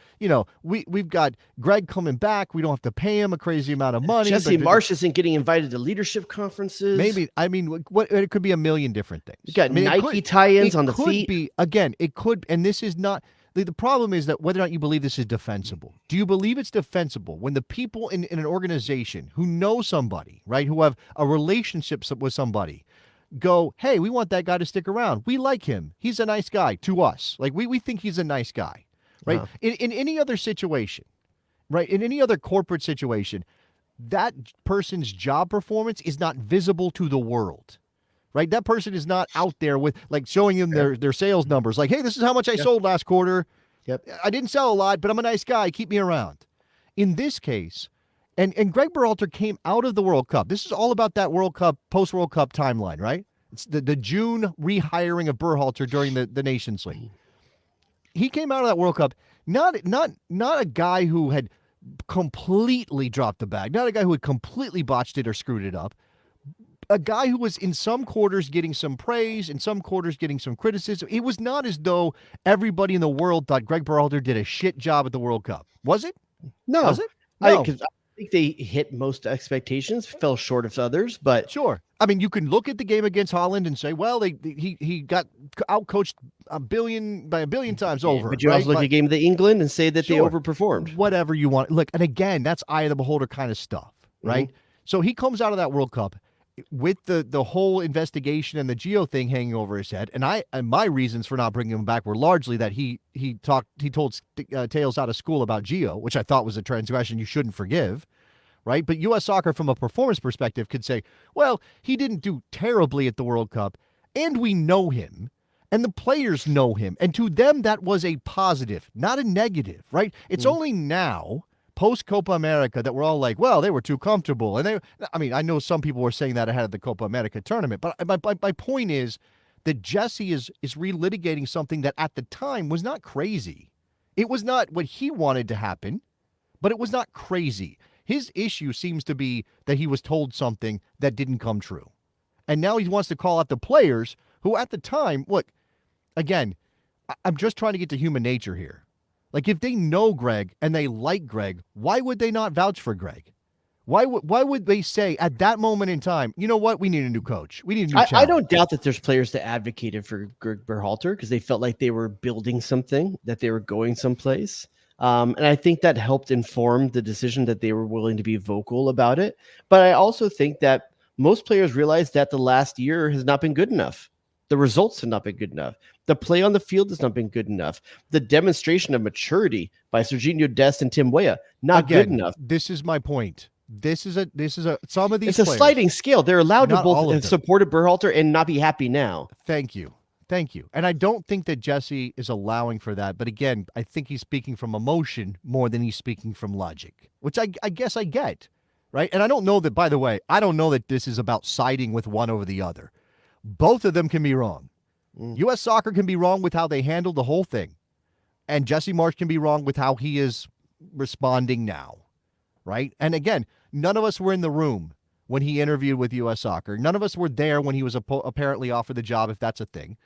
we've got Greg coming back. We don't have to pay him a crazy amount of money. Jesse Marsch isn't getting invited to leadership conferences. Maybe. I mean, it could be a million different things. You got Nike tie-ins on the feet. It could, and this is not. The problem is that whether or not you believe this is defensible. Do you believe it's defensible when the people in an organization who know somebody, right, who have a relationship with somebody, go, hey, we want that guy to stick around. We like him. He's a nice guy to us. Like, we think he's a nice guy, right? Wow. In any other situation, right, in any other corporate situation, that person's job performance is not visible to the world. Right, that person is not out there with like showing them their sales numbers. Like, hey, this is how much I sold last quarter. Yep, I didn't sell a lot, but I'm a nice guy. Keep me around. In this case, and Greg Berhalter came out of the World Cup. This is all about that World Cup, post-World Cup timeline, right? It's the June rehiring of Berhalter during the Nations League. He came out of that World Cup not a guy who had completely dropped the bag, not a guy who had completely botched it or screwed it up. A guy who was in some quarters getting some praise, in some quarters getting some criticism. It was not as though everybody in the world thought Greg Berhalter did a shit job at the World Cup. Was it? No. Was it? No. I think they hit most expectations, fell short of others, but sure. I mean, you can look at the game against Holland and say, well, he got outcoached by a billion times over. But you also look at the game of the England and say that they overperformed. Whatever you want. Look, and again, that's eye of the beholder kind of stuff, right? Mm-hmm. So he comes out of that World Cup with the whole investigation and the Gio thing hanging over his head, and my reasons for not bringing him back were largely that he told tales out of school about Gio, which I thought was a transgression you shouldn't forgive, right? But U.S. Soccer, from a performance perspective, could say, well, he didn't do terribly at the World Cup, and we know him, and the players know him, and to them that was a positive, not a negative, right? It's only now, post Copa America, that we're all like, well, they were too comfortable. And I know some people were saying that ahead of the Copa America tournament, but my point is that Jesse is relitigating something that at the time was not crazy. It was not what he wanted to happen, but it was not crazy. His issue seems to be that he was told something that didn't come true. And now he wants to call out the players who at the time, look, again, I'm just trying to get to human nature here. Like, if they know Greg and they like Greg, why would they not vouch for Greg? Why would they say at that moment in time, you know what, we need a new coach. We need a new challenge. I don't doubt that there's players that advocated for Greg Berhalter because they felt like they were building something, that they were going someplace. And I think that helped inform the decision that they were willing to be vocal about it. But I also think that most players realize that the last year has not been good enough. The results have not been good enough. The play on the field has not been good enough. The demonstration of maturity by Serginho Dest and Tim Weah, not good enough. This is my point. This is some of these It's a players, sliding scale. They're allowed to not all both of them. support Berhalter and not be happy now. Thank you. And I don't think that Jesse is allowing for that. But again, I think he's speaking from emotion more than he's speaking from logic, which I guess I get, right? And I don't know that, by the way, I don't know that this is about siding with one over the other. Both of them can be wrong. U.S. Soccer can be wrong with how they handled the whole thing. And Jesse Marsch can be wrong with how he is responding now, right? And again, none of us were in the room when he interviewed with U.S. Soccer. None of us were there when he was apparently offered the job, if that's a thing.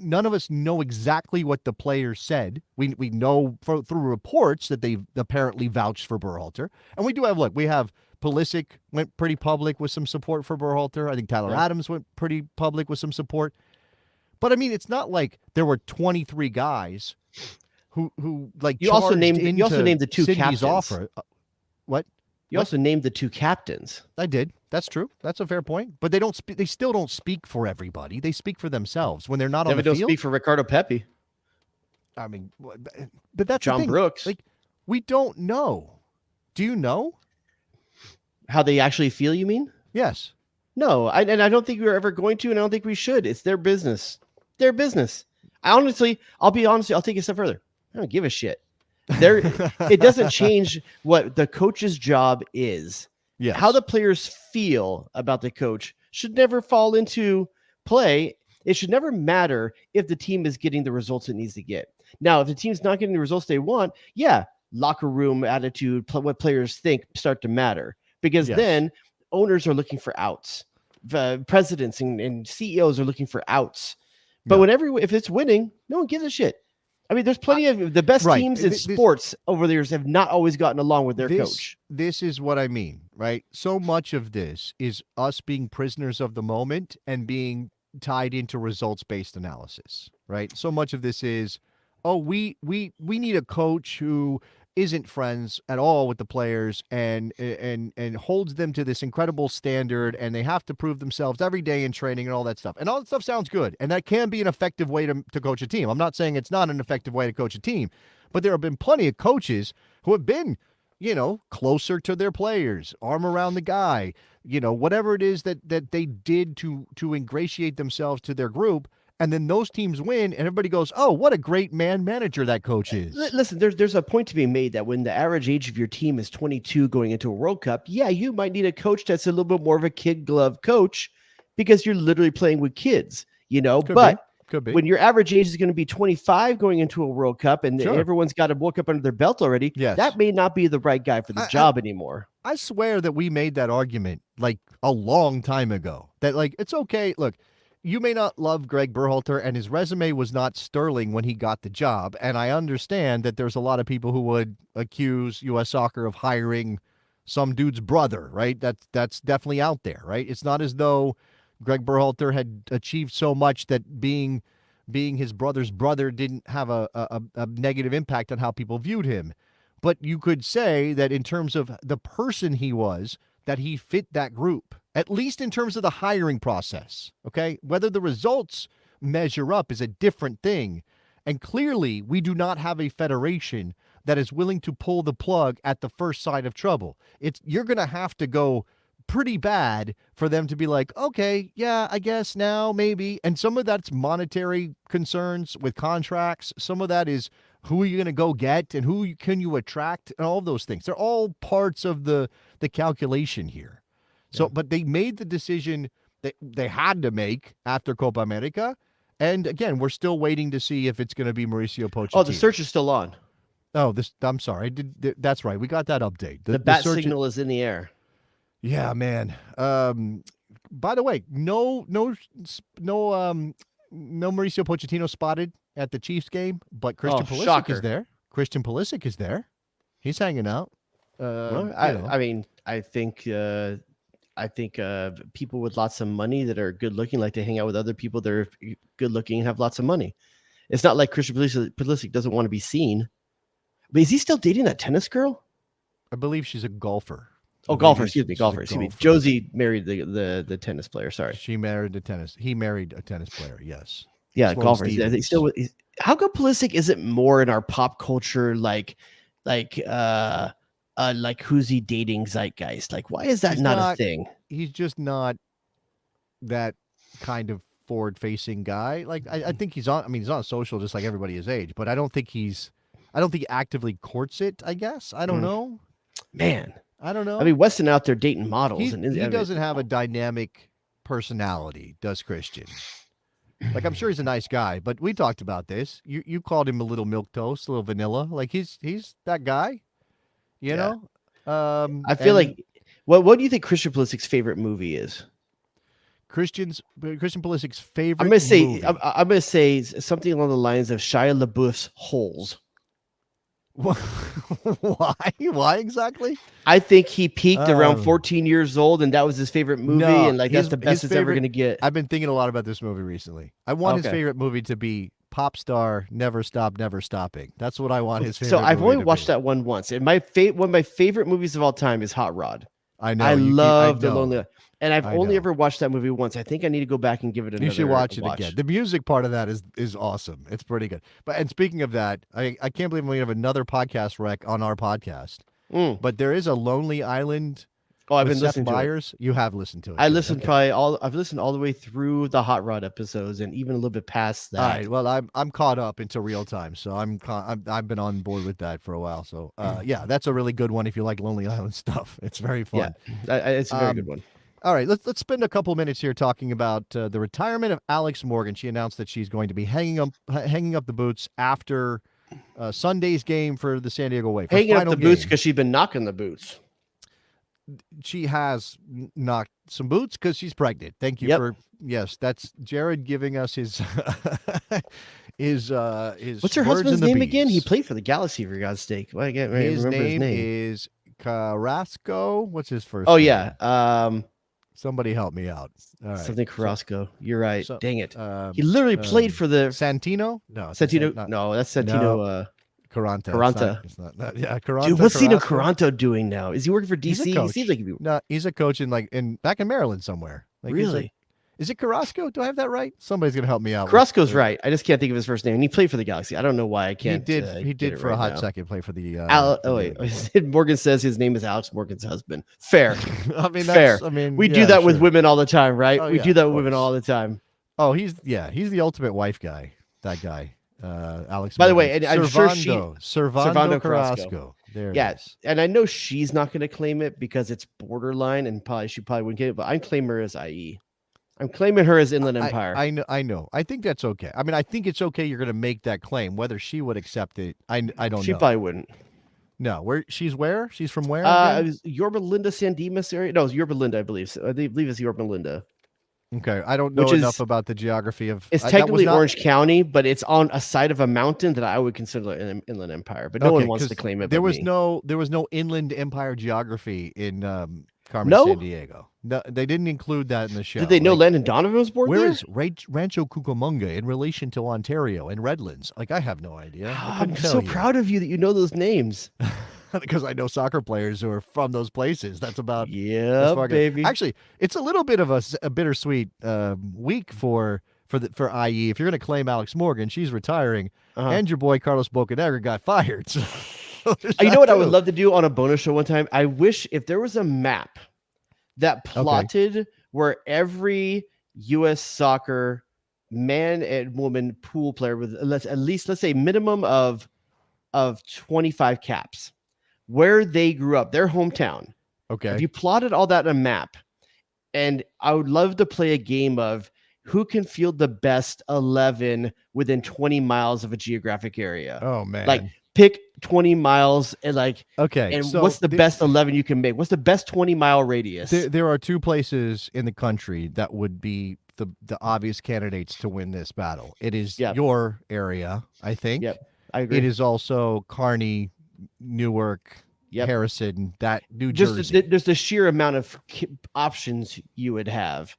None of us know exactly what the players said. We know through reports that they apparently vouched for Berhalter. And we have Pulisic went pretty public with some support for Berhalter. I think Tyler Adams went pretty public with some support. But I mean, it's not like there were 23 guys who like you also named the two Sydney's captains. Offer. What? You also named the two captains. I did. That's true. That's a fair point. But they don't. They still don't speak for everybody. They speak for themselves when they're not on the field. They don't speak for Ricardo Pepi. I mean, but that's John the thing. Brooks. Like, we don't know. Do you know how they actually feel? You mean? Yes. No, and I don't think we're ever going to, and I don't think we should. It's their business. Their business. I'll be honest. I'll take it a step further. I don't give a shit. It doesn't change what the coach's job is. Yes. How the players feel about the coach should never fall into play. It should never matter if the team is getting the results it needs to get. Now, if the team's not getting the results they want, yeah, locker room attitude, what players think start to matter, because then owners are looking for outs. Presidents and CEOs are looking for outs. But if it's winning, no one gives a shit. I mean, there's plenty of the best teams in sports over the years have not always gotten along with their coach. This is what I mean, right? So much of this is us being prisoners of the moment and being tied into results-based analysis, right? So much of this is, we need a coach who isn't friends at all with the players and holds them to this incredible standard, and they have to prove themselves every day in training and all that stuff. And all that stuff sounds good, and that can be an effective way to coach a team. I'm not saying it's not an effective way to coach a team, but there have been plenty of coaches who have been, closer to their players, arm around the guy, whatever it is that they did to ingratiate themselves to their group. And then those teams win, and everybody goes, "Oh, what a great manager that coach is." Listen, there's a point to be made that when the average age of your team is 22 going into a World Cup, yeah, you might need a coach that's a little bit more of a kid glove coach because you're literally playing with kids, Could be. When your average age is going to be 25 going into a World Cup and everyone's got a World Cup under their belt already, that may not be the right guy for the job anymore. I swear that we made that argument like a long time ago. That it's okay. Look, you may not love Greg Berhalter, and his resume was not sterling when he got the job. And I understand that there's a lot of people who would accuse U.S. Soccer of hiring some dude's brother, right? That's definitely out there, right? It's not as though Greg Berhalter had achieved so much that being his brother's brother didn't have a negative impact on how people viewed him. But you could say that in terms of the person he was, that he fit that group, at least in terms of the hiring process, okay? Whether the results measure up is a different thing. And clearly, we do not have a federation that is willing to pull the plug at the first sign of trouble. You're going to have to go pretty bad for them to be like, okay, yeah, I guess now, maybe. And some of that's monetary concerns with contracts. Some of that is who are you going to go get and who can you attract and all of those things. They're all parts of the calculation here. So, but they made the decision that they had to make after Copa America. And again, we're still waiting to see if it's going to be Mauricio Pochettino. Oh, the search is still on. Oh, I'm sorry. That's right. We got that update. The bat signal is in the air. Yeah, man. By the way, no Mauricio Pochettino spotted at the Chiefs game, but Christian Pulisic is there. Christian Pulisic is there. He's hanging out. I think people with lots of money that are good looking like to hang out with other people that are good looking and have lots of money. It's not like Christian Pulisic doesn't want to be seen. But is he still dating that tennis girl? I believe she's a golfer. Oh, golfer. Excuse me. Josie married the tennis player. Sorry. She married the tennis. He married a tennis player. Yes. Yeah, golfer. How come Pulisic isn't more in our pop culture like who's he dating zeitgeist? Like, why is that not a thing? He's just not that kind of forward-facing guy. Like, I think he's on social just like everybody his age, but I don't think he actively courts it, I guess. I don't know. Man. I don't know. I mean, Weston out there dating models. He doesn't have a dynamic personality, does Christian? Like, I'm sure he's a nice guy, but we talked about this. You called him a little milquetoast, a little vanilla. Like, he's that guy, you know? I feel like, what do you think Christian Pulisic's favorite movie is? Christian Pulisic's favorite I'm movie. I'm gonna say something along the lines of Shia LaBeouf's Holes. Why? Why exactly? I think he peaked around 14 years old, and that was his favorite movie, and that's the best it's ever going to get. I've been thinking a lot about this movie recently. I want his favorite movie to be Pop Star, Never Stop, Never Stopping. That's what I want his favorite. So I've movie only watched that one once, and one of my favorite movies of all time is Hot Rod. I know. I love The Lonely. And I've only ever watched that movie once. I think I need to go back and give it another. You should watch it again. The music part of that is awesome. It's pretty good. And speaking of that, I can't believe we have another podcast rec on our podcast. But there is a Lonely Island Oh, I've with been Seth listening to it. Meyers? You have listened to it. I good, listened okay. I've listened all the way through the Hot Rod episodes and even a little bit past that. All right. Well, I'm caught up into real time, so I've been on board with that for a while. So yeah, that's a really good one if you like Lonely Island stuff. It's very fun. Yeah, it's a very good one. All right, let's spend a couple minutes here talking about the retirement of Alex Morgan. She announced that she's going to be hanging up the boots after Sunday's game for the San Diego Wave. Hanging up the boots because she's been knocking the boots. She has knocked some boots because she's pregnant. Thank you for that's Jared giving us his his What's her words husband's in the name bees. again? He played for the Galaxy, for God's sake. Well, I can't His remember name his name. is Carrasco. What's his first? Oh name? yeah, somebody help me out. All right. something Carrasco. You're right. So, Dang it. He literally played for the Santino. No, Santino. No, that's Santino. Caranta. Caranta. It's not, yeah, Caranta. Dude, what's Sino Carrasco. Caranto doing now? Is he working for He's a DC? He coach. seems like he'd be... No, he's a coach back in Maryland somewhere. Like, Really? Is it Carrasco? Do I have that right? Somebody's gonna help me out. Carrasco's right. I just can't think of his first name. And he played for the Galaxy. I don't know why I can't. He did for a hot second play for the. Oh wait, Morgan says his name is Alex Morgan's husband. Fair. I mean, fair. I mean, we yeah, do that with sure. women all the time, right? Oh, We yeah, do that of with women course. all the time. Oh, he's the ultimate wife guy. That guy, Alex. By the Morgan. way, and I'm sure she Servando Carrasco. There. Yeah, it is. and I know she's not going to claim it because it's borderline, and she probably wouldn't get it. But I'm claiming her as IE. I'm claiming her as Inland Empire. I know. I think that's okay. I mean, I think it's okay. You're going to make that claim. Whether she would accept it, I don't know. She probably wouldn't. No, she's from where? It was Yorba Linda, San Dimas area. No, it's Yorba Linda, I believe. So I believe it's Yorba Linda. Okay, I don't know enough about the geography of. It's technically Orange County, but it's on a side of a mountain that I would consider an Inland Empire. But no one wants to claim it. There was no Inland Empire geography in Carmen, No? San Diego. No, they didn't include that in the show. Did they know Landon Donovan was born Where there? is Rancho Cucamonga in relation to Ontario and Redlands? Like, I have no idea. I'm so proud of you that you know those names. Because I know soccer players who are from those places. That's about Yeah, baby. Actually, it's a little bit of a bittersweet week for IE. If you're going to claim Alex Morgan, she's retiring, and your boy Carlos Bocanegra got fired. So you know what I would love to do on a bonus show one time? I wish if there was a map that plotted where every U.S. soccer man and woman pool player with at least, let's say, minimum of 25 caps, where they grew up, their hometown. Okay. If you plotted all that on a map, and I would love to play a game of who can field the best 11 within 20 miles of a geographic area. Oh man. Like pick 20 miles and and so what's the best 11 you can make? What's the best 20-mile radius? There are two places in the country that would be the obvious candidates to win this battle. It is your area, I think. Yep. I agree. It is also Kearney, Newark, Harrison, that New Jersey. Jersey. There's the sheer amount of options you would have,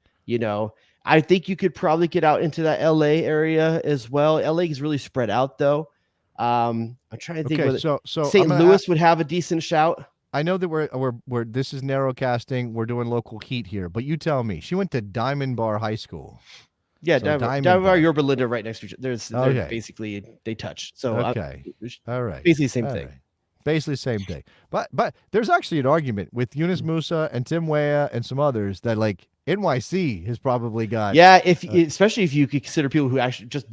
I think you could probably get out into that LA area as well. LA is really spread out though. I'm trying to think. Okay, so St. Louis would have a decent shout. I know that we're this is narrow casting. We're doing local heat here, but you tell me. She went to Diamond Bar High School. Yeah, Diamond Bar, Yorba Linda, right next to each other. They're basically they touch. So okay, all right, basically the same thing. Right. Basically the same thing. But there's actually an argument with Yunus Musa and Tim Weah and some others that like NYC has probably got. Yeah, especially if you consider people who actually just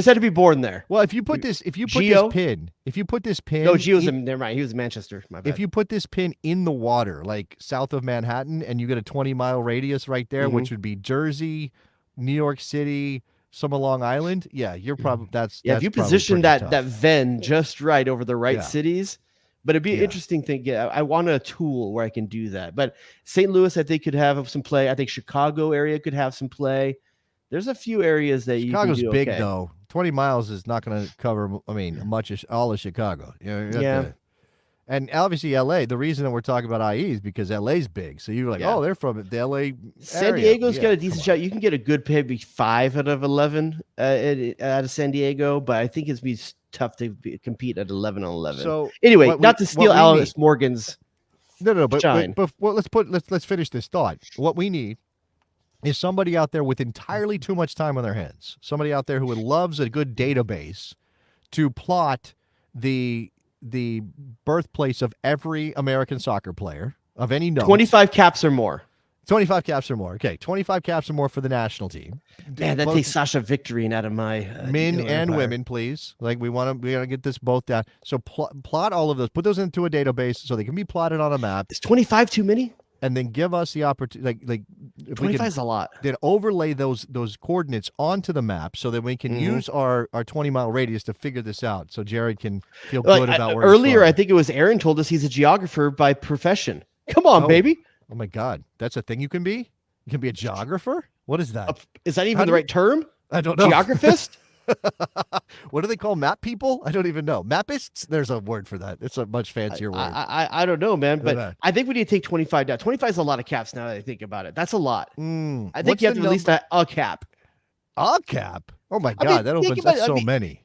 had to be born there. Well, if you put this pin, No, Gio's never mind. He was in Manchester. My bad. If you put this pin in the water, like south of Manhattan, and you get a 20-mile radius right there, which would be Jersey, New York City, some of Long Island. Yeah, you're probably that's if you position that Venn just right over the right cities. But it'd be an interesting thing. Yeah, I want a tool where I can do that. But St. Louis, I think, could have some play. I think Chicago area could have some play. There's a few areas that Chicago's you can do big okay. though. 20 miles is not going to cover. I mean, all of Chicago. And obviously LA. The reason that we're talking about IE is because LA's big. So you're like, oh, they're from the LA. San Diego's got a decent shot. You can get a good pay, maybe 5 out of 11 out of San Diego, but I think it's be tough to compete at 11 on 11. So anyway, not to steal Alex Morgan's. But let's finish this thought. What we need is somebody out there with entirely too much time on their hands. Somebody out there who loves a good database to plot the birthplace of every American soccer player, of any note. 25 caps or more. 25 caps or more. Okay, 25 caps or more for the national team. Man, that takes Sasha Victorine out of my men and women, please. Like we want to get this both down. So plot all of those. Put those into a database so they can be plotted on a map. Is 25 too many? And then give us the opportunity. Like if 25 is a lot. Then overlay those coordinates onto the map so that we can use our 20-mile radius to figure this out. So Jared can feel good about where earlier. He's I think it was Aaron told us he's a geographer by profession. Come on, baby. Oh my God, that's a thing you can be? You can be a geographer? What is that? Is that even the right term? I don't know. Geographist? What do they call map people? I don't even know. Mapists? There's a word for that. It's a much fancier word. I don't know, man. But I think we need to take 25 down. 25 is a lot of caps now that I think about it. That's a lot. I think you have to at least a cap. A cap? Oh my God, that opens up so many.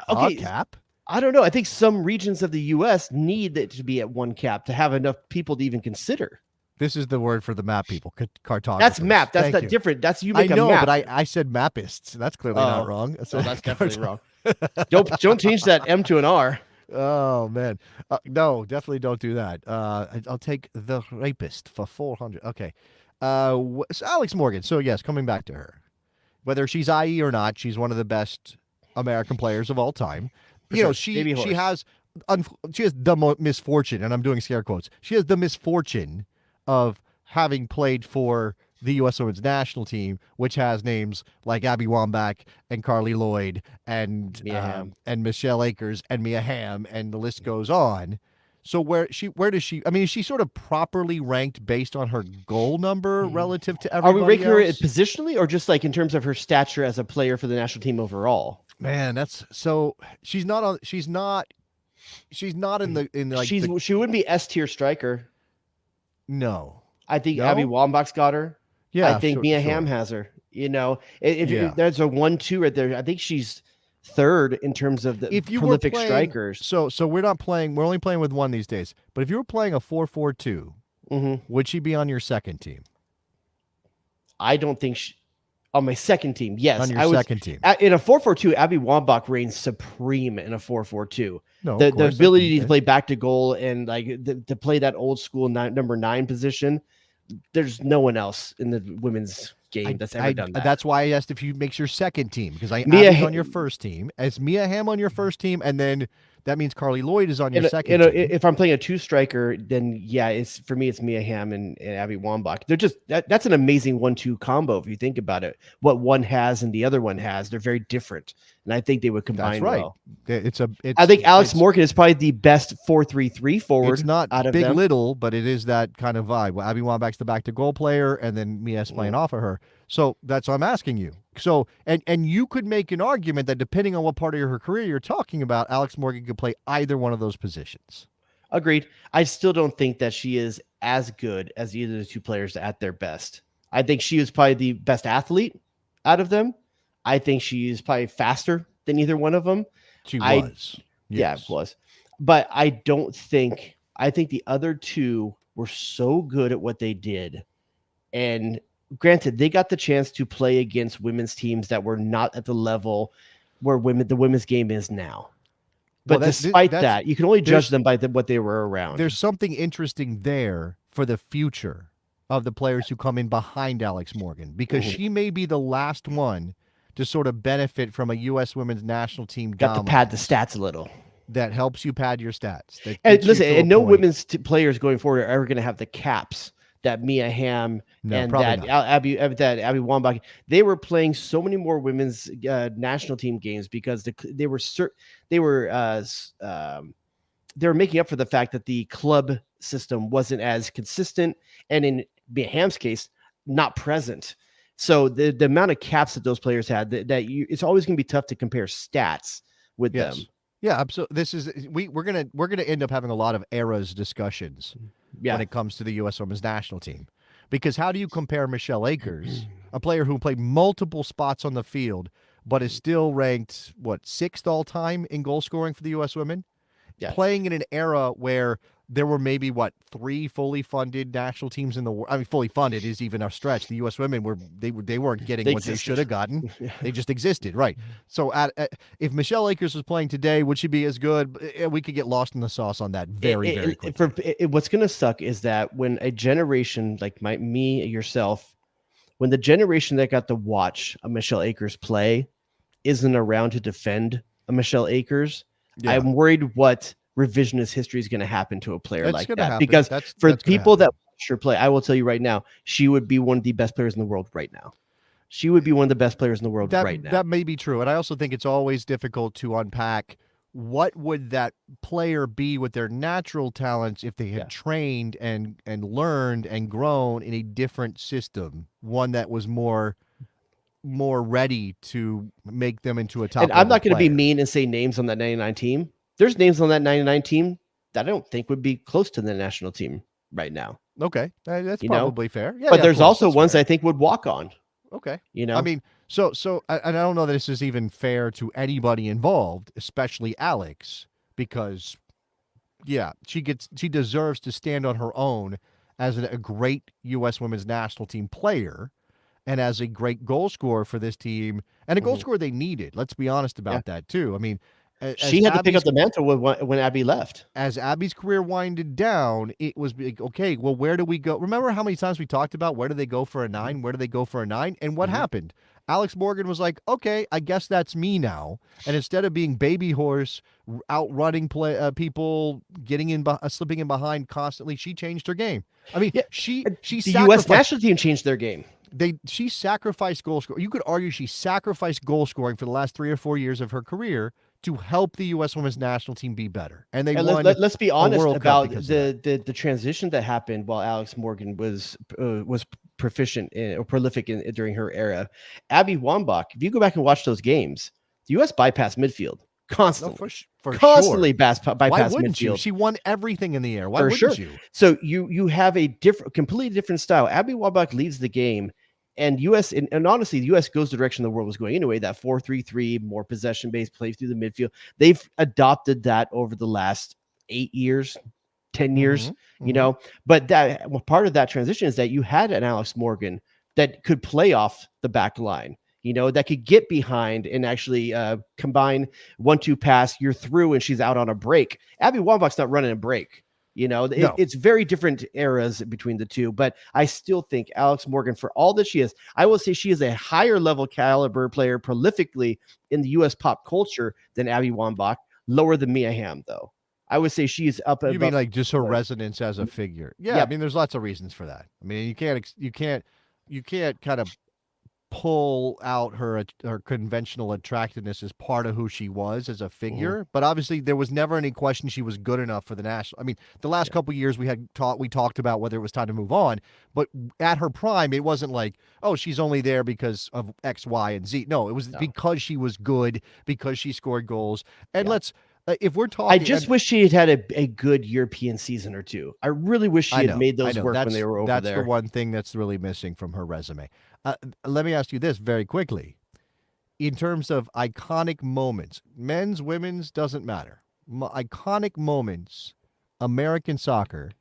Okay. A cap? I don't know. I think some regions of the U.S. need it to be at one cap to have enough people to even consider. This is the word for the map people, cartographers. That's map. That's not different. That's you make I know, a map. but I said mapists. That's clearly not wrong. So that's definitely wrong. Don't change that M to an R. Oh man, no, definitely don't do that. I'll take the rapist for 400. Okay, so Alex Morgan. So yes, coming back to her, whether she's IE or not, she's one of the best American players of all time. You know, she has the misfortune, and I'm doing scare quotes. She has the misfortune of having played for the U.S. Women's National Team, which has names like Abby Wambach and Carly Lloyd and Michelle Akers and Mia Hamm, and the list goes on. So where does she? I mean, is she sort of properly ranked based on her goal number relative to everybody? Are we ranking her else? positionally, or just like in terms of her stature as a player for the national team overall? Man, that's so. She's not on. She's not in like. She wouldn't be S tier striker. No, I think Abby Wambach's got her. Yeah, I think Mia Hamm has her. You know, if there's a 1-2 right there, I think she's third in terms of the prolific strikers. So we're not playing. We're only playing with one these days. But if you were playing a 4-4-2, would she be on your second team? I don't think on my second team. Yes, on your second team. In a 4-4-2, Abby Wambach reigns supreme in a 4-4-2. No, the ability to play back to goal and like to play that old school number 9 position. There's no one else in the women's game that's ever done that. That's why I asked if you makes your second team, because Abby's on your first team. As Mia Hamm on your first team, and then that means Carly Lloyd is on your second team. If I'm playing a 2 striker, then for me it's Mia Hamm and Abby Wambach. They're just that's an amazing 1-2 combo if you think about it. What one has and the other one has, they're very different, and I think they would combine well. I think Alex Morgan is probably the best 4-3-3 forward. It's not out of big them. Little, but it is that kind of vibe. Well, Abby Wambach's the back to goal player, and then Mia's playing off of her. So that's what I'm asking you. So and you could make an argument that depending on what part of her career you're talking about, Alex Morgan could play either one of those positions. Agreed. I still don't think that she is as good as either of the two players at their best. I think she is probably the best athlete out of them. I think she is probably faster than either one of them. She was. Yeah, it was. But I think the other two were so good at what they did. And granted, they got the chance to play against women's teams that were not at the level where the women's game is now. But despite that, you can only judge them by what they were around. There's something interesting there for the future of the players who come in behind Alex Morgan, because she may be the last one to sort of benefit from a U.S. women's national team. Got to pad the stats a little. That helps you pad your stats. And listen, and no women's players going forward are ever going to have the caps that Mia Hamm and that Abby Wambach. They were playing so many more women's national team games because they were making up for the fact that the club system wasn't as consistent, and in Mia Hamm's case, not present. So the amount of caps that those players had, it's always going to be tough to compare stats with them. Yeah, absolutely. This is we're gonna end up having a lot of eras discussions when it comes to the U.S. Women's National Team, because how do you compare Michelle Akers, a player who played multiple spots on the field, but is still ranked 6th all time in goal scoring for the U.S. Women, playing in an era where there were maybe 3 fully funded national teams in the world. I mean, fully funded is even a stretch. The U.S. women they weren't getting what they should have gotten. They just existed, right? So if Michelle Akers was playing today, would she be as good? We could get lost in the sauce on that very quickly. What's going to suck is that when a generation like me, yourself, when the generation that got to watch a Michelle Akers play isn't around to defend a Michelle Akers, I'm worried what revisionist history is going to happen to a player like that. Happen. Because that's people that watch her play, I will tell you right now, she would be one of the best players in the world right now. She would be one of the best players in the world right now. That may be true. And I also think it's always difficult to unpack what would that player be with their natural talents if they had trained and learned and grown in a different system, one that was more ready to make them into a top. And I'm not going to be mean and say names on that 99 team. There's names on that 99 team that I don't think would be close to the national team right now. Okay, that's probably fair. Yeah, but there's also ones I think would walk on. Okay, I mean, so and I don't know that this is even fair to anybody involved, especially Alex, because she deserves to stand on her own as a great U.S. women's national team player. And as a great goal scorer for this team, and a goal scorer they needed. Let's be honest about that too. I mean, she had to pick up the mantle when Abby left. As Abby's career winded down, it was like, okay, well, where do we go? Remember how many times we talked about where do they go for a 9? Where do they go for a 9? And what happened? Alex Morgan was like, okay, I guess that's me now. And instead of being baby horse, outrunning people, getting in, slipping in behind constantly, she changed her game. I mean, she the U.S. national team changed their game. She sacrificed goal scoring. You could argue she sacrificed goal scoring for the last 3 or 4 years of her career to help the U.S. women's national team be better. And they won. Let's be honest about the transition that happened while Alex Morgan was proficient or prolific during her era. Abby Wambach, if you go back and watch those games, the U.S. bypassed midfield constantly. Constantly bypass midfield. She won everything in the air. Why wouldn't you? So you have a completely different style. Abby Wambach leads the game. And U.S. and honestly, the U.S. goes the direction the world was going anyway. That 4-3-3, more possession-based play through the midfield. They've adopted that over the last 8 years, 10 years, But that part of that transition is that you had an Alex Morgan that could play off the back line, that could get behind and actually combine 1-2 pass. You're through, and she's out on a break. Abby Wambach's not running a break. It's very different eras between the two, but I still think Alex Morgan, for all that she is, I will say she is a higher level caliber player prolifically in the U.S. pop culture than Abby Wambach, lower than Mia Hamm, though. I would say she is up. You mean like just her resonance as a figure? Yeah, I mean, there's lots of reasons for that. I mean, you can't kind of pull out her conventional attractiveness as part of who she was as a figure, but obviously there was never any question she was good enough for the national. I mean, the last couple of years we talked about whether it was time to move on, but at her prime, it wasn't like, oh, she's only there because of X, Y, and Z. No, it was because she was good, because she scored goals. And if we're talking, I just wish she had a good European season or two. I really wish she had made those work when they were over there. That's the one thing that's really missing from her resume. Let me ask you this very quickly. In terms of iconic moments, men's, women's, doesn't matter. Iconic moments, American soccer,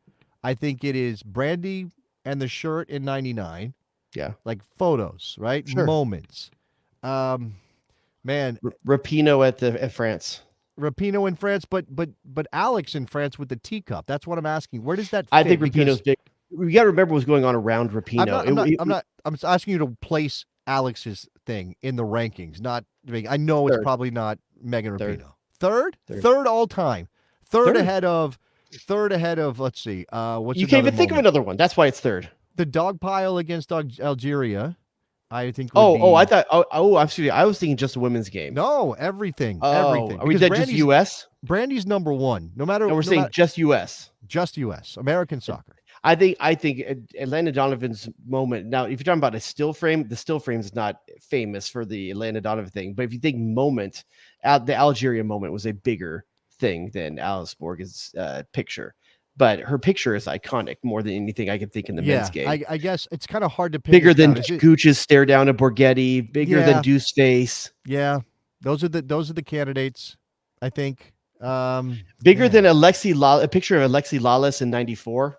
I think it is Brandy and the shirt in 99. Yeah. Like photos, right? Sure. Moments. Man. Rapinoe at France. Rapinoe in France, but Alex in France with the teacup. That's what I'm asking. Where does that fit? I think Rapinoe's big. We got to remember what's going on around Rapinoe. I'm asking you to place Alex's thing in the rankings. I know it's probably not Megan Rapinoe. Third all time. Third ahead of. Let's see. You can't even think of another one. That's why it's third. The dog pile against Algeria. I think. I thought. I'm sorry. I was thinking just the women's game. No, everything. Everything. Are we just U.S.? Brandy's number one. No matter. And we're saying just U.S. Just U.S. American soccer. I think Atlanta Donovan's moment. Now, if you're talking about a still frame, the still frame is not famous for the Atlanta Donovan thing. But if you think moment, the Algeria moment was a bigger thing than Alice Morgan's picture. But her picture is iconic more than anything I can think in the men's game. I guess it's kind of hard to pick. Bigger than Gooch's stare down at Borghetti. Bigger than Deuce face. Yeah, those are the candidates. I think. Bigger man. than a picture of Alexi Lawless in '94.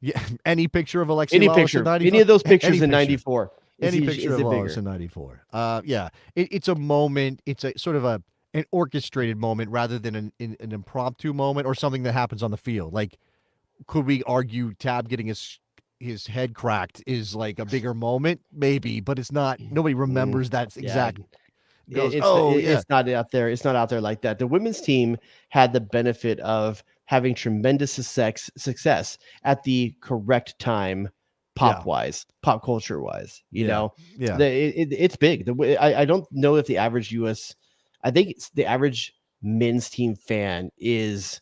Yeah, any picture of Alexi Any Lawless picture, in 94? any of those pictures Any in picture. '94. Any picture is of it Lawless bigger? in 94. Yeah, it's a moment. It's a sort of an orchestrated moment rather than an impromptu moment or something that happens on the field. Like, could we argue Tab getting his head cracked is like a bigger moment? Maybe, but it's not. Nobody remembers that exact. Goes, yeah. It's not out there. It's not out there like that. The women's team had the benefit of having tremendous success at the correct time, pop culture wise. You know, it's big. I don't know if the average I think it's the average men's team fan is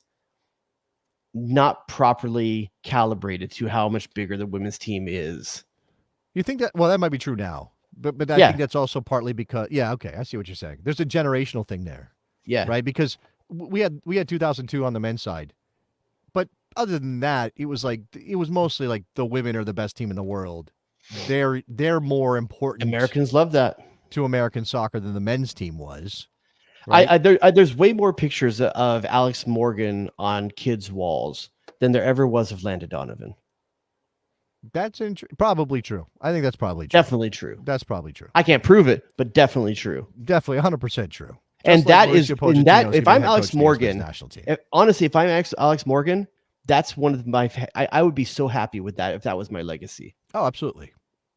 not properly calibrated to how much bigger the women's team is. You think that? Well, that might be true now, but I think that's also partly because okay, I see what you're saying. There's a generational thing there, right? Because we had 2002 on the men's side, but other than that, it was mostly like the women are the best team in the world. They're more important. Americans love that to American soccer than the men's team was. Right? There's way more pictures of Alex Morgan on kids' walls than there ever was of Landon Donovan. That's probably true. I think that's probably true. Definitely true. That's probably true. I can't prove it, but definitely true. Definitely 100% true. And that is if I'm Alex Morgan, honestly, if I'm Alex Morgan, that's one of my. I would be so happy with that if that was my legacy. Oh, absolutely,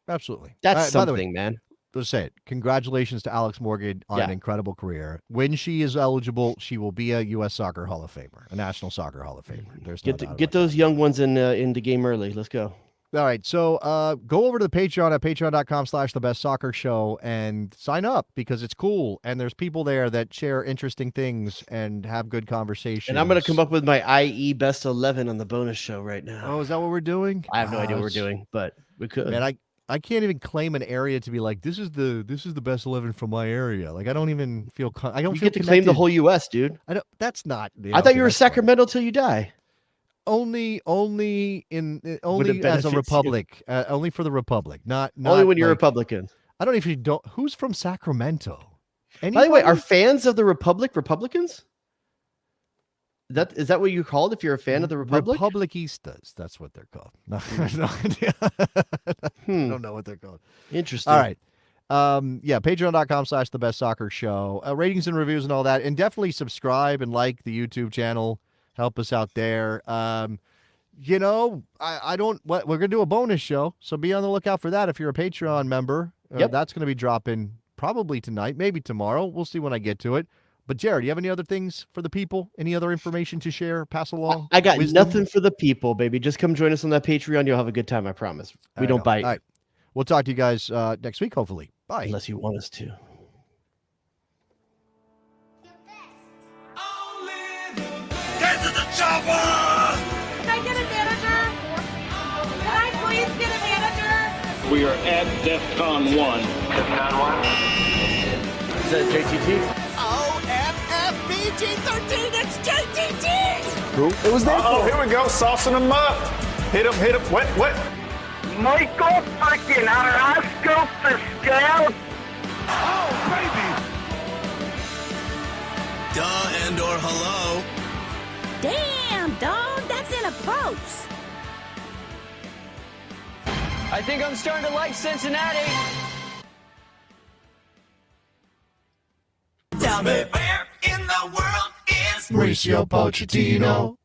absolutely. That's something, by the way, man. Let's say it. Congratulations to Alex Morgan on an incredible career. When she is eligible, she will be a U.S. Soccer Hall of Famer, a National Soccer Hall of Famer. There's get those young ones in the game early. Let's go. All right, so go over to the Patreon at patreon.com/thebestsoccershow and sign up because it's cool and there's people there that share interesting things and have good conversations. And I'm going to come up with my IE Best 11 on the bonus show right now. Oh, is that what we're doing? I have no idea what we're doing, but we could. Man, I can't even claim an area to be like this is the best 11 from my area. Like I don't even feel I don't you feel get to claim the whole U.S., dude. I don't. That's not. I thought you were Sacramento till you die. Only as a republic. Only for the republic. Not only when you're Republican. I don't even don't. Who's from Sacramento? Anybody? By the way, are fans of the Republic Republicans? Is that what you're called if you're a fan of the Republic? Republicistas. That's what they're called. No, I have no idea. I don't know what they're called. Interesting. All right. Patreon.com/thebestsoccershow. Ratings and reviews and all that. And definitely subscribe and like the YouTube channel. Help us out there. We're going to do a bonus show. So be on the lookout for that. If you're a Patreon member, that's going to be dropping probably tonight, maybe tomorrow. We'll see when I get to it. But Jared, do you have any other things for the people? Any other information to share, pass along? I got nothing for the people, baby. Just come join us on that Patreon. You'll have a good time. I promise. We don't bite. All right. We'll talk to you guys next week, hopefully. Bye. Unless you want us to. Get to the chopper! Can I get a manager? Can I please get a manager? We are at DEFCON 1. DEFCON 1? Is that JTT? OFFBG13, it's JTT! Who? It was there. Oh, here we go. Saucing them up. Hit him. What? Michael freaking Orozco for scout. Oh, baby! Duh and or hello. Damn, dog, that's in a approach. I think I'm starting to like Cincinnati. Tell me where in the world is Mauricio Pochettino?